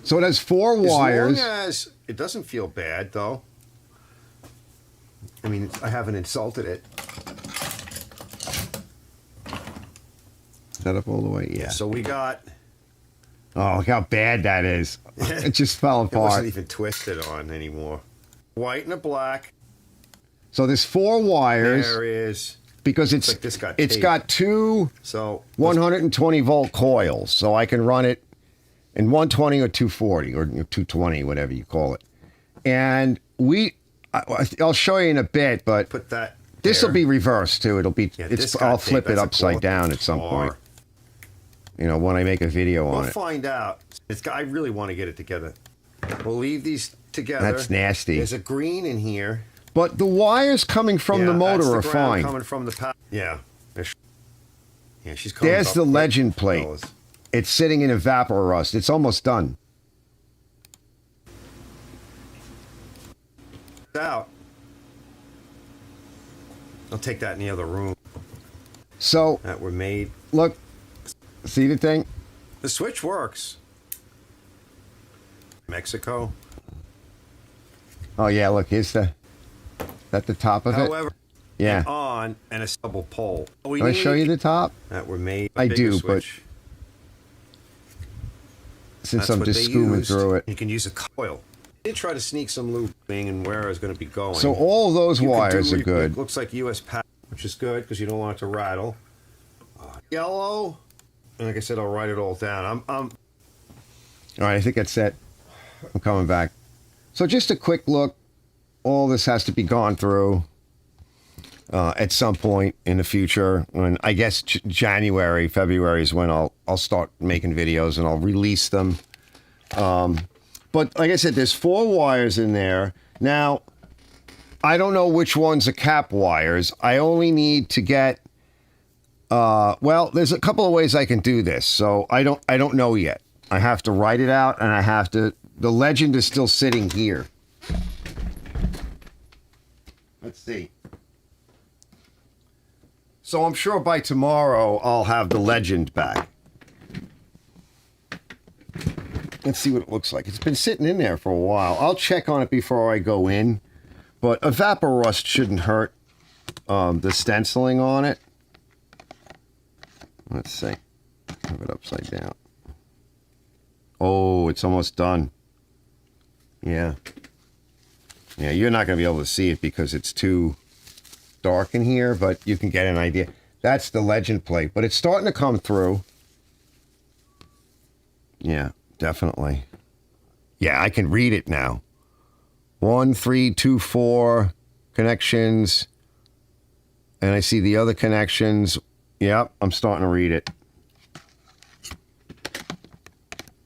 So it has 4 wires. As long as it doesn't feel bad, though. I mean, I haven't insulted it. Is that up all the way? Yeah. So we got... Oh, look how bad that is. It just fell It apart. wasn't even twisted on anymore. White and a black. So there's 4 wires. There is... Because it's like this got it's tape. got 2 So 120 volt coils, so I can run it in 120 or 240 or 220, whatever you call it. And I'll show you in a bit, but put that. this will there. be reversed too. It'll be Yeah, this got I'll tape. flip it That's a upside down at some bar. point. You know, when I make a video on We'll it. find out. I really want to get it together. We'll leave these together. That's nasty. There's a green in here. But the wires coming from the motor that's are the ground fine. Coming from the power. Yeah. Yeah, she's coming. There's up the quick, legend plate. fellas. It's sitting in evaporust. It's almost done. Out. I'll take that in the other room So that were made. look, see the thing? The switch works. Mexico. Oh yeah, look, here's the at the top of it. However, Yeah. on and a double pole. We Can I show you the top? that were made. I bigger do, switch. Since That's I'm what just they scooming used. through it. You can use a coil. They try to sneak some looping and where I was going to be going. So all of those You could wires do- are good. It looks like U.S. pack, which is good because you don't want it to rattle. Yellow. And like I said, I'll write it all down. All right, I think that's it. I'm coming back. So just a quick look. All this has to be gone through at some point in the future. When I guess January, February is when I'll start making videos and I'll release them. But like I said, there's 4 wires in there. Now, I don't know which ones are cap wires. I only need to get. Well, there's a couple of ways I can do this. So I don't know yet. I have to write it out, and I have to. The legend is still sitting here. Let's see. So I'm sure by tomorrow I'll have the legend back. Let's see what it looks like. It's been sitting in there for a while. I'll check on it before I go in. But evaporust shouldn't hurt the stenciling on it. Let's see. Have it upside down. Oh, it's almost done. Yeah. Yeah, you're not going to be able to see it because it's too dark in here, but you can get an idea. That's the legend plate, but it's starting to come through. Yeah, definitely. Yeah, I can read it now. 1, 3, 2, 4 connections. And I see the other connections. Yep, I'm starting to read it.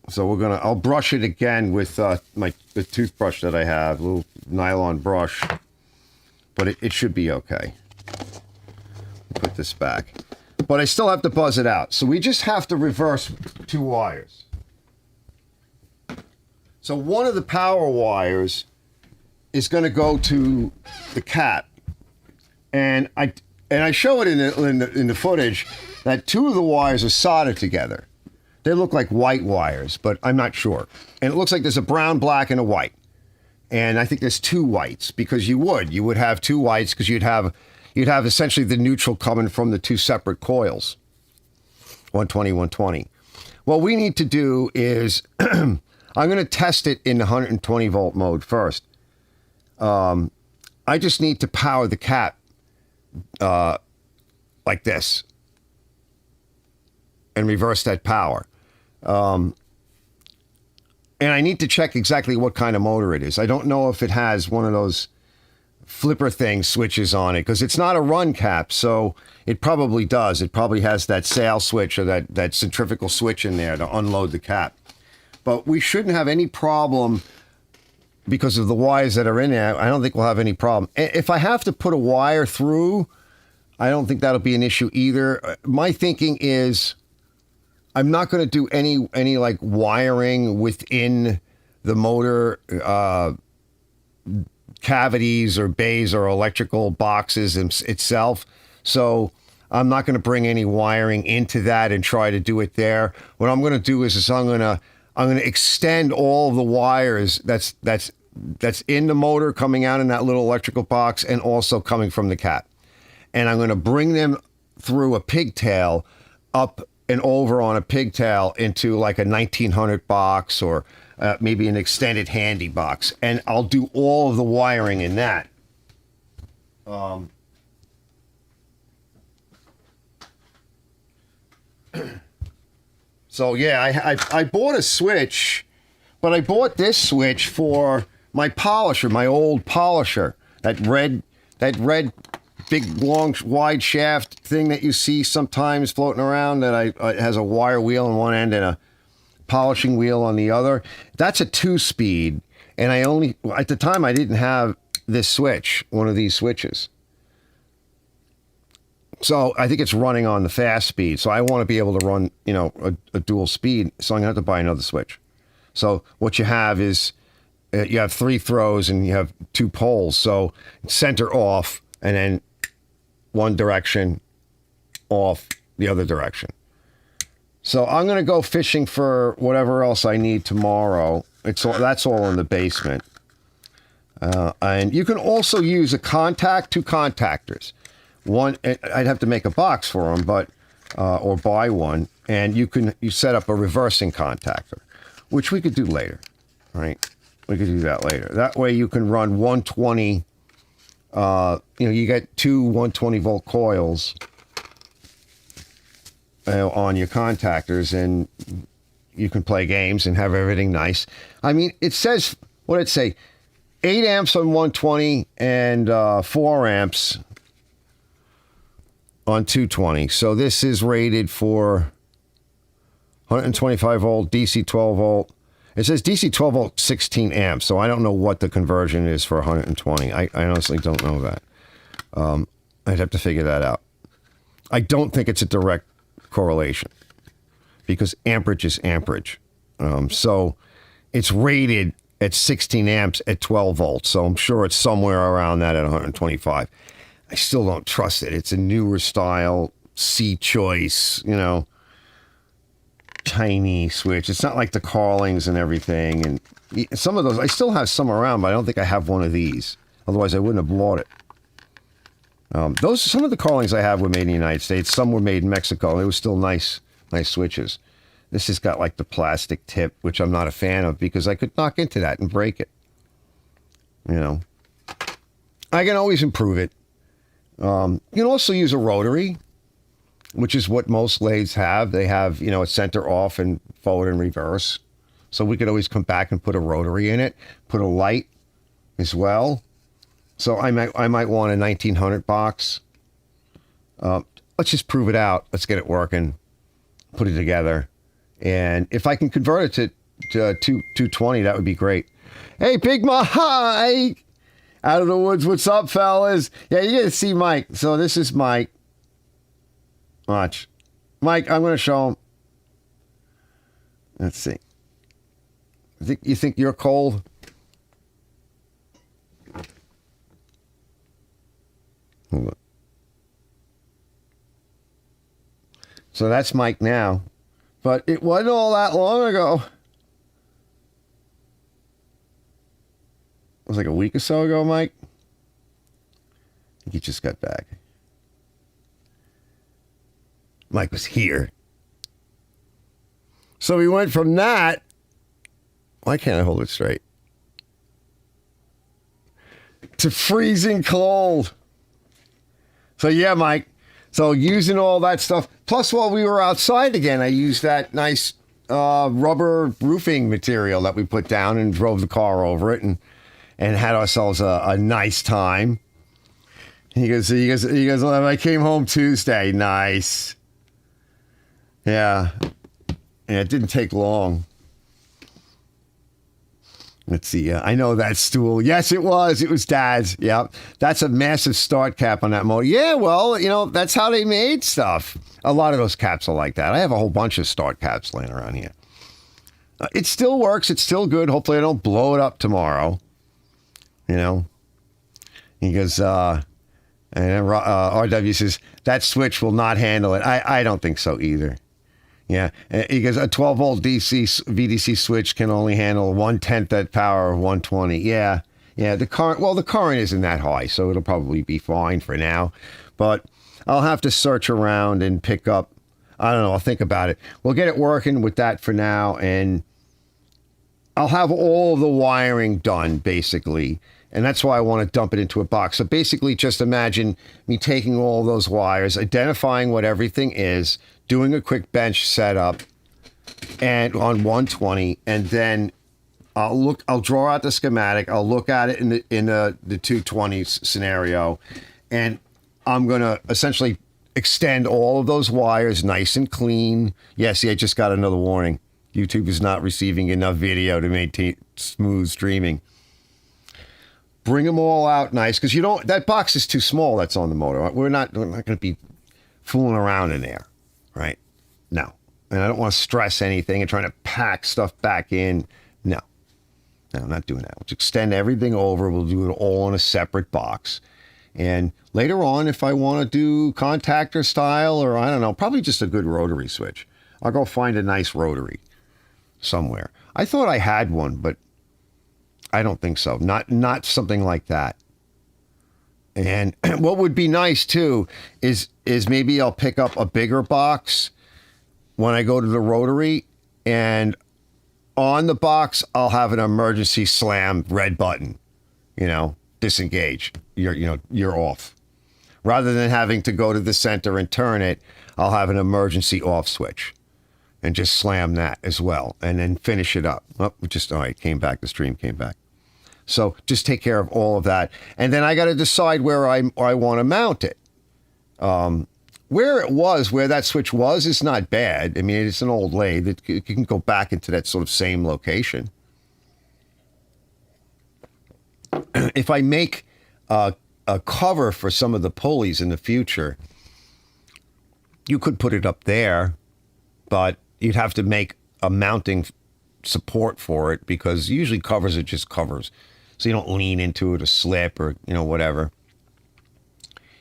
So I'll brush it again with the toothbrush that I have, a little nylon brush. But it should be okay. Put this back. But I still have to buzz it out. So we just have to reverse 2 wires. So one of the power wires is going to go to the cap. And I show it in the footage that 2 of the wires are soldered together. They look like white wires, but I'm not sure. And it looks like there's a brown, black, and a white. And I think there's 2 whites because you would have 2 whites because you'd have essentially the neutral coming from the 2 separate coils, 120, 120. What we need to do is I'm going to test it in the 120 volt mode first. I just need to power the cap like this and reverse that power. And I need to check exactly what kind of motor it is. I don't know if it has one of those flipper thing switches on it because it's not a run cap, so it probably does. It probably has that sail switch or that centrifugal switch in there to unload the cap. But we shouldn't have any problem because of the wires that are in there. I don't think we'll have any problem. If I have to put a wire through I don't think that'll be an issue either. My thinking is I'm not going to do any like wiring within the motor cavities or bays or electrical boxes itself. So I'm not going to bring any wiring into that and try to do it there. What I'm going to do is I'm going to extend all of the wires that's in the motor coming out in that little electrical box and also coming from the cat. And I'm going to bring them through a pigtail up and over on a pigtail into like a 1900 box or maybe an extended handy box. And I'll do all of the wiring in that. So yeah, I bought a switch, but I bought this switch for my polisher, my old polisher, that red big long wide shaft thing that you see sometimes floating around that it has a wire wheel on one end and a polishing wheel on the other. That's a 2-speed, and at the time I didn't have this switch, one of these switches. So I think it's running on the fast speed. So I want to be able to run, a dual speed. So I'm going to have to buy another switch. So what you have is you have 3 throws and you have 2 poles. So center off and then one direction off the other direction. So I'm going to go fishing for whatever else I need tomorrow. That's all in the basement. And you can also use 2 contactors. One, I'd have to make a box for them, or buy one, and you set up a reversing contactor, which we could do later, right? We could do that later. That way you can run 120. You get 2 120-volt coils on your contactors, and you can play games and have everything nice. I mean, it says, what did it say? 8 amps on 120 and 4 amps on 220. So this is rated for 125 volt, DC 12 volt. It says DC 12 volt, 16 amps. So I don't know what the conversion is for 120. I honestly don't know that. I'd have to figure that out. I don't think it's a direct correlation because amperage is amperage. So it's rated at 16 amps at 12 volts. So I'm sure it's somewhere around that at 125. I still don't trust it. It's a newer style, C-choice, tiny switch. It's not like the Carlings and everything. And some of those, I still have some around, but I don't think I have one of these. Otherwise, I wouldn't have bought it. Some of the Carlings I have were made in the United States. Some were made in Mexico. They were still nice switches. This has got like the plastic tip, which I'm not a fan of because I could knock into that and break it. I can always improve it. You can also use a rotary, which is what most lathes have. They have, a center off and forward and reverse. So we could always come back and put a rotary in it, put a light as well. So I might want a 1900 box. Let's just prove it out. Let's get it working, put it together. And if I can convert it to 220, that would be great. Hey, Big Mike! Out of the woods, what's up, fellas? Yeah, you get to see Mike. So this is Mike. Watch. Mike, I'm going to show him. Let's see. You think you're cold? Hold on. So that's Mike now. But it wasn't all that long ago. It was like a week or so ago, Mike. I think he just got back. Mike was here. So we went from that. Why can't I hold it straight? To freezing cold. So yeah, Mike. So using all that stuff. Plus, while we were outside again, I used that nice rubber roofing material that we put down and drove the car over it and had ourselves a nice time. He goes, I came home Tuesday. Nice. Yeah. And it didn't take long. Let's see. I know that stool. Yes, it was. It was Dad's. Yep. That's a massive start cap on that motor. Yeah, well, that's how they made stuff. A lot of those caps are like that. I have a whole bunch of start caps laying around here. It still works. It's still good. Hopefully I don't blow it up tomorrow. He goes, and RW says, that switch will not handle it. I don't think so either. Yeah, he goes, a 12-volt VDC switch can only handle 1/10 that power of 120. Yeah, the current isn't that high, so it'll probably be fine for now. But I'll have to search around and pick up, I don't know, I'll think about it. We'll get it working with that for now, and I'll have all the wiring done, basically. And that's why I want to dump it into a box. So basically, just imagine me taking all those wires, identifying what everything is, doing a quick bench setup and on 120, and then I'll draw out the schematic. I'll look at it in the 220 scenario, and I'm going to essentially extend all of those wires nice and clean. Yeah, see, I just got another warning. YouTube is not receiving enough video to maintain smooth streaming. Bring them all out nice, because that box is too small that's on the motor. We're not going to be fooling around in there, right? No. And I don't want to stress anything and trying to pack stuff back in. No, I'm not doing that. Let's extend everything over. We'll do it all in a separate box. And later on, if I want to do contactor style, or I don't know, probably just a good rotary switch, I'll go find a nice rotary somewhere. I thought I had one, but I don't think so. Not something like that. And what would be nice too is maybe I'll pick up a bigger box when I go to the rotary, and on the box I'll have an emergency slam red button. Disengage. You're off. Rather than having to go to the center and turn it, I'll have an emergency off switch and just slam that as well, and then finish it up. Oh, all right, came back. The stream came back. So just take care of all of that. And then I got to decide where I want to mount it. Where that switch was is not bad. I mean, it's an old lathe. It can go back into that sort of same location. If I make a cover for some of the pulleys in the future, you could put it up there, but you'd have to make a mounting support for it, because usually covers are just covers. So you don't lean into it or slip or, whatever.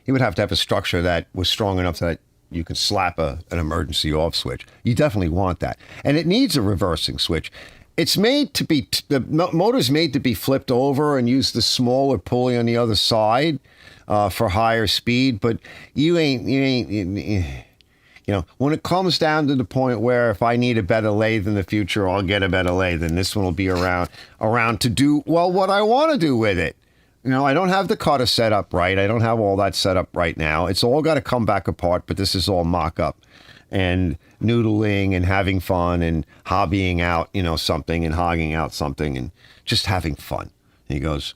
You would have to have a structure that was strong enough that you could slap an emergency off switch. You definitely want that. And it needs a reversing switch. It's made to be, the motor's made to be flipped over and use the smaller pulley on the other side for higher speed, but when it comes down to the point where if I need a better lathe in the future, I'll get a better lathe, and this one will be around to do, what I want to do with it. I don't have the cutter set up right. I don't have all that set up right now. It's all got to come back apart, but this is all mock-up and noodling and having fun and hobbying out, something and hogging out something and just having fun. And he goes,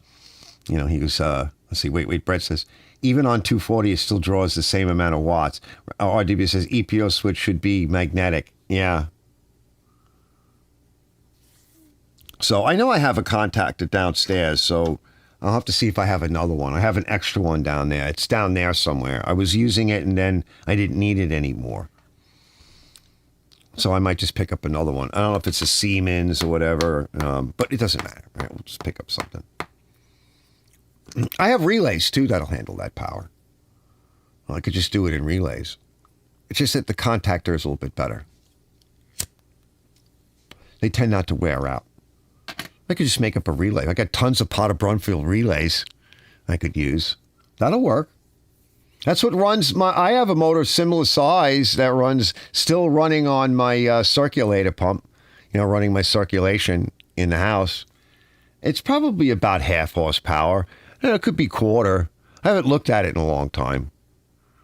let's see, wait, Brett says, even on 240, it still draws the same amount of watts. RDB says EPO switch should be magnetic. Yeah. So I know I have a contactor downstairs, so I'll have to see if I have another one. I have an extra one down there. It's down there somewhere. I was using it, and then I didn't need it anymore. So I might just pick up another one. I don't know if it's a Siemens or whatever, but it doesn't matter. Right? We'll just pick up something. I have relays, too, that'll handle that power. Well, I could just do it in relays. It's just that the contactor is a little bit better. They tend not to wear out. I could just make up a relay. I got tons of Potter Brunfield relays I could use. That'll work. That's what runs I have a motor similar size that still running on my circulator pump, running my circulation in the house. It's probably about half horsepower. It could be quarter. I haven't looked at it in a long time.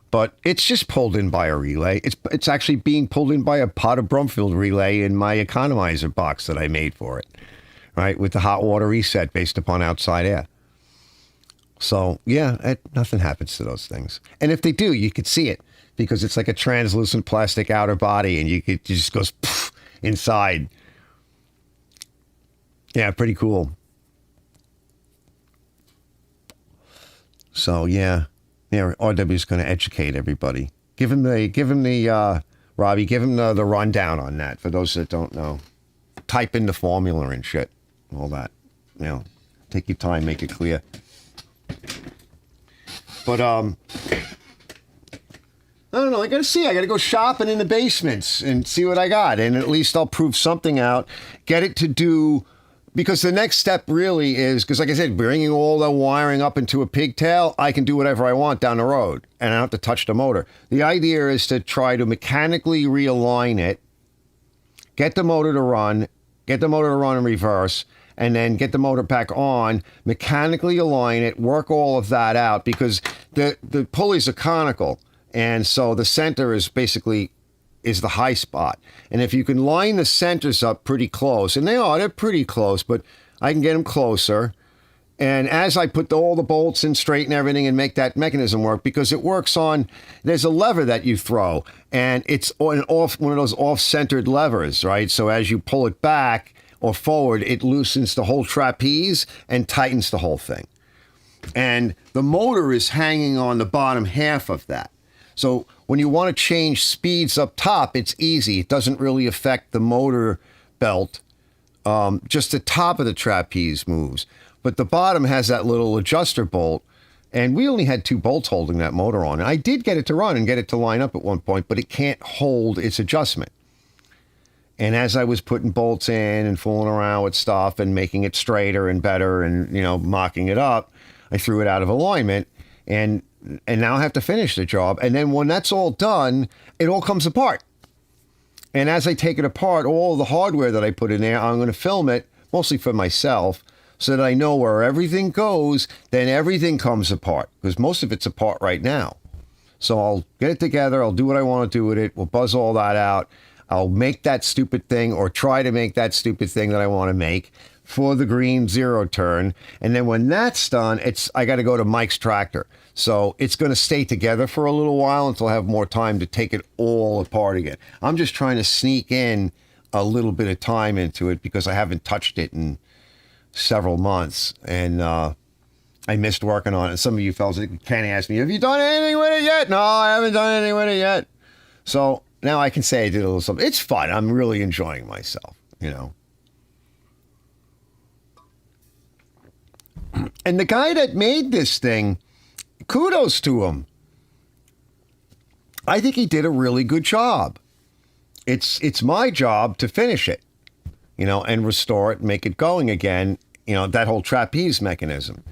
But it's just pulled in by a relay. It's actually being pulled in by a Potter Brumfield relay in my economizer box that I made for it, right? With the hot water reset based upon outside air. So, yeah, nothing happens to those things. And if they do, you could see it because it's like a translucent plastic outer body and it just goes poof, inside. Yeah, pretty cool. So yeah, RW is going to educate everybody. Give him the Robbie, give him the rundown on that for those that don't know. Type in the formula and shit, all that. Take your time, make it clear. But I don't know. I got to go shopping in the basements and see what I got, and at least I'll prove something out. Get it to do. Because the next step really is, because like I said, bringing all the wiring up into a pigtail, I can do whatever I want down the road, and I don't have to touch the motor. The idea is to try to mechanically realign it, get the motor to run in reverse, and then get the motor back on, mechanically align it, work all of that out, because the pulleys are conical, and so the center is basically is the high spot. And if you can line the centers up pretty close, and they're pretty close, but I can get them closer. And as I put all the bolts in, straighten everything, and make that mechanism work, because it works on, there's a lever that you throw, and it's one of those off-centered levers, right? So as you pull it back or forward, it loosens the whole trapeze and tightens the whole thing. And the motor is hanging on the bottom half of that. So when you want to change speeds up top, it's easy. It doesn't really affect the motor belt. Just the top of the trapeze moves. But the bottom has that little adjuster bolt. And we only had 2 bolts holding that motor on. And I did get it to run and get it to line up at one point, but it can't hold its adjustment. And as I was putting bolts in and fooling around with stuff and making it straighter and better and, mocking it up, I threw it out of alignment. And now I have to finish the job. And then when that's all done, it all comes apart. And as I take it apart, all the hardware that I put in there, I'm going to film it, mostly for myself, so that I know where everything goes, then everything comes apart, because most of it's apart right now. So I'll get it together, I'll do what I want to do with it, we'll buzz all that out, I'll make that stupid thing, or try to make that stupid thing that I want to make for the green zero turn. And then when that's done, I got to go to Mike's tractor. So it's going to stay together for a little while until I have more time to take it all apart again. I'm just trying to sneak in a little bit of time into it because I haven't touched it in several months. And I missed working on it. Some of you fellas can ask me, have you done anything with it yet? No, I haven't done anything with it yet. So now I can say I did a little something. It's fun. I'm really enjoying myself, And the guy that made this thing, kudos to him. I think he did a really good job. It's my job to finish it, and restore it, make it going again, that whole trapeze mechanism,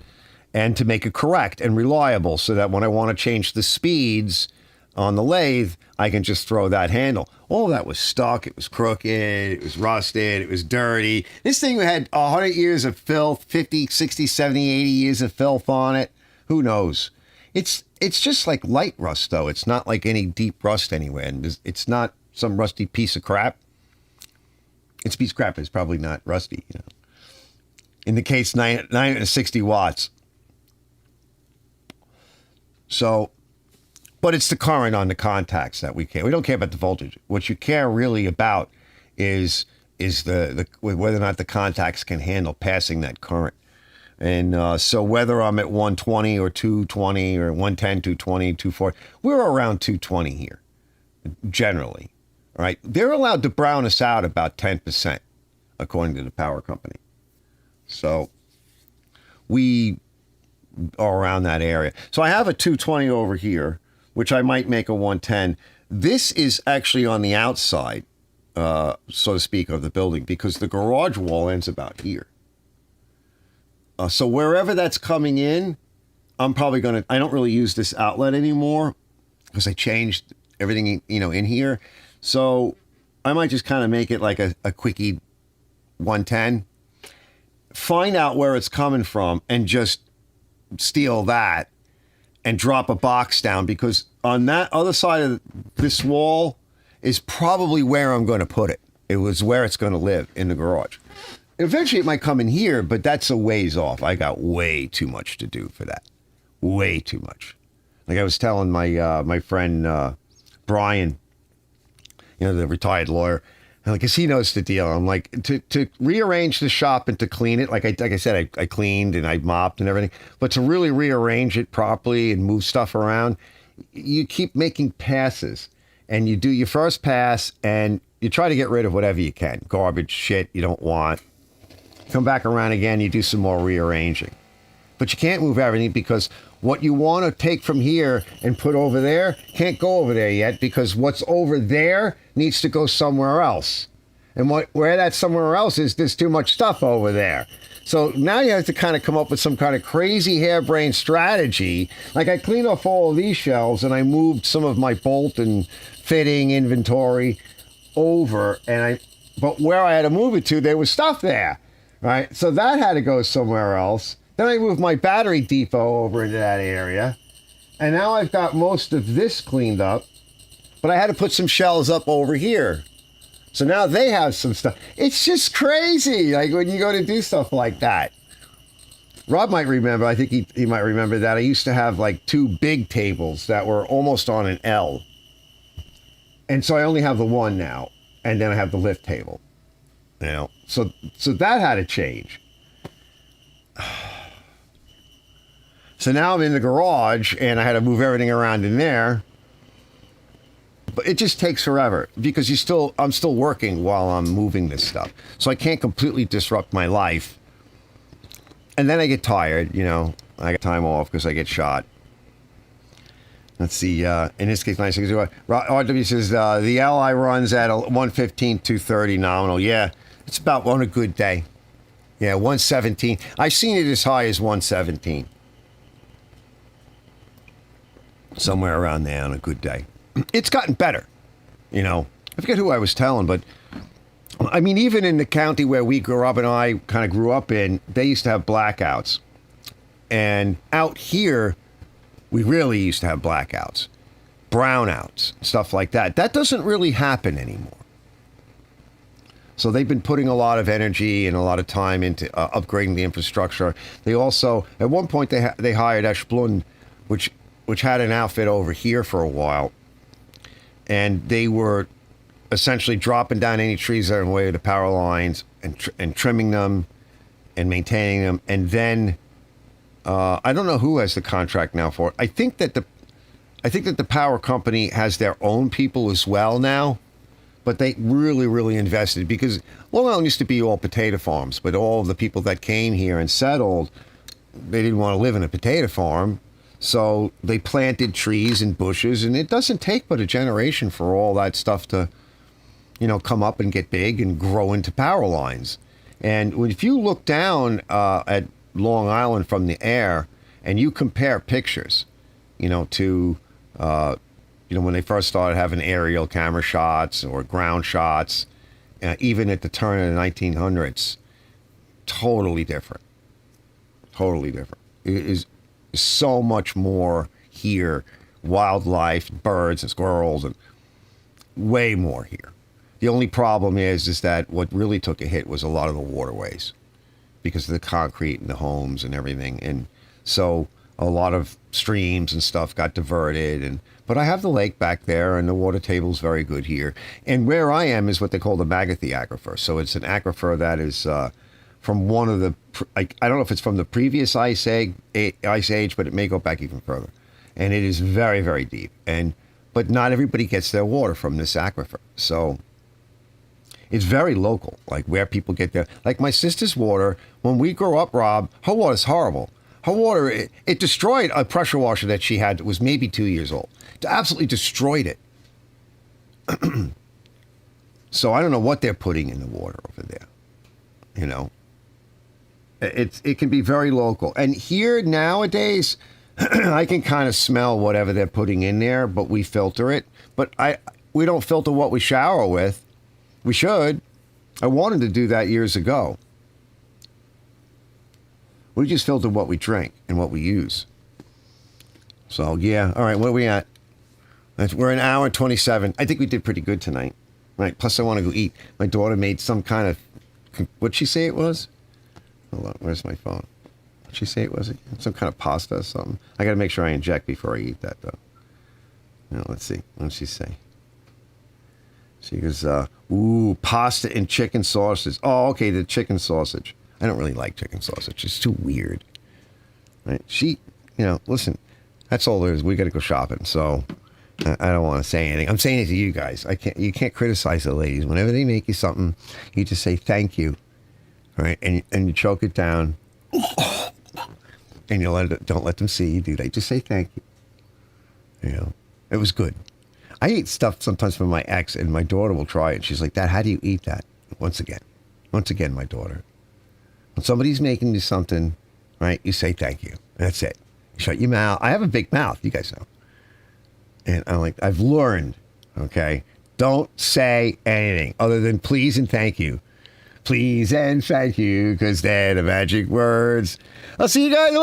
and to make it correct and reliable so that when I want to change the speeds on the lathe, I can just throw that handle. All that was stuck. It was crooked. It was rusted. It was dirty. This thing had 100 years of filth, 50, 60, 70, 80 years of filth on it. Who knows? It's just like light rust, though. It's not like any deep rust anywhere. And it's not some rusty piece of crap. It's a piece of crap. It's probably not rusty, In the case, 960 watts. So, but it's the current on the contacts that we care. We don't care about the voltage. What you care really about is the whether or not the contacts can handle passing that current. And so whether I'm at 120 or 220 or 110, 220, 240, we're around 220 here, generally. All right. They're allowed to brown us out about 10%, according to the power company. So we are around that area. So I have a 220 over here, which I might make a 110. This is actually on the outside, so to speak, of the building, because the garage wall ends about here. So wherever that's coming in, I'm probably going to, I don't really use this outlet anymore because I changed everything, in here. So I might just kind of make it like a quickie 110, find out where it's coming from and just steal that and drop a box down, because on that other side of this wall is probably where I'm going to put it. It was where it's going to live, in the garage. Eventually it might come in here, but that's a ways off. I got way too much to do for that. Way too much. Like I was telling my friend Brian, the retired lawyer, Because he knows the deal. I'm like, to rearrange the shop and to clean it, like I said, I cleaned and I mopped and everything, but to really rearrange it properly and move stuff around, you keep making passes. And you do your first pass and you try to get rid of whatever you can. Garbage, shit you don't want. Come back around again, you do some more rearranging. But you can't move everything because what you want to take from here and put over there can't go over there yet because what's over there needs to go somewhere else. And where that somewhere else is, there's too much stuff over there. So now you have to kind of come up with some kind of crazy harebrained strategy. Like I cleaned off all of these shelves and I moved some of my bolt and fitting inventory over. But where I had to move it to, there was stuff there, right? So that had to go somewhere else. Then I moved my battery depot over into that area. And now I've got most of this cleaned up. But I had to put some shelves up over here. So now they have some stuff. It's just crazy, like when you go to do stuff like that. Rob might remember, I think he might remember that. I used to have like 2 big tables that were almost on an L. And so I only have the one now. And then I have the lift table. You know, so that had to change. So now I'm in the garage and I had to move everything around in there. But it just takes forever because I'm still working while I'm moving this stuff. So I can't completely disrupt my life. And then I get tired, you know. I get time off because I get shot. Let's see. In this case, 960. RW says the LI runs at 115, 230 nominal. Yeah, it's about on a good day. Yeah, 117. I've seen it as high as 117. Somewhere around there on a good day. It's gotten better, you know. I forget who I was telling, but I mean, even in the county where we grew up and I kind of grew up in, they used to have blackouts. And out here, we really used to have blackouts, brownouts, stuff like that. That doesn't really happen anymore. So they've been putting a lot of energy and a lot of time into upgrading the infrastructure. They also, at one point, they hired Ashblund, which had an outfit over here for a while. And they were essentially dropping down any trees that are in the way of the power lines and trimming them and maintaining them. And then I don't know who has the contract now for it. I think that the power company has their own people as well now. But they really, really invested because Long Island used to be all potato farms. But all of the people that came here and settled, they didn't want to live in a potato farm. So they planted trees and bushes, and it doesn't take but a generation for all that stuff to, you know, come up and get big and grow into power lines. And if you look down at Long Island from the air and you compare pictures, you know, to, when they first started having aerial camera shots or ground shots, even at the turn of the 1900s, totally different. Totally different. It is so much more here, wildlife, birds and squirrels, and way more here. The only problem is that what really took a hit was a lot of the waterways because of the concrete and the homes and everything. And so a lot of streams and stuff got diverted. But I have the lake back there and the water table's very good here. And where I am is what they call the Magathy Aquifer. So it's an aquifer that is from one of the, I don't know if it's from the previous ice age, but it may go back even further. And it is very, very deep. But not everybody gets their water from this aquifer. So it's very local, like where people get their, like my sister's water, when we grew up, Rob, her water's horrible. Her water, it destroyed a pressure washer that she had that was maybe 2 years old. It absolutely destroyed it. So I don't know what they're putting in the water over there, you know. It can be very local. And here nowadays, I can kind of smell whatever they're putting in there, but we filter it. But we don't filter what we shower with. We should. I wanted to do that years ago. We just filter what we drink and what we use. So, yeah. All right, what are we at? We're an hour and 27. I think we did pretty good tonight. Right. Plus, I want to go eat. My daughter made some kind of, what'd she say it was? Hold on, where's my phone? What'd she say it was? Some kind of pasta or something. I got to make sure I inject before I eat that, though. Now, let's see. What did she say? She goes, ooh, pasta and chicken sausage. Oh, okay, the chicken sausage. I don't really like chicken sausage. It's too weird. Right? She, listen, that's all there is. We got to go shopping. So I don't want to say anything. I'm saying it to you guys. You can't criticize the ladies. Whenever they make you something, you just say thank you. All right? And you choke it down. And don't let them see you do that. Just say thank you. It was good. I eat stuff sometimes from my ex, and my daughter will try it. She's like, Dad, how do you eat that? Once again, my daughter. When somebody's making you something, right, you say thank you. That's it. You shut your mouth. I have a big mouth. You guys know. And I've learned, okay, don't say anything other than please and thank you. Please and thank you, because they're the magic words. I'll see you guys.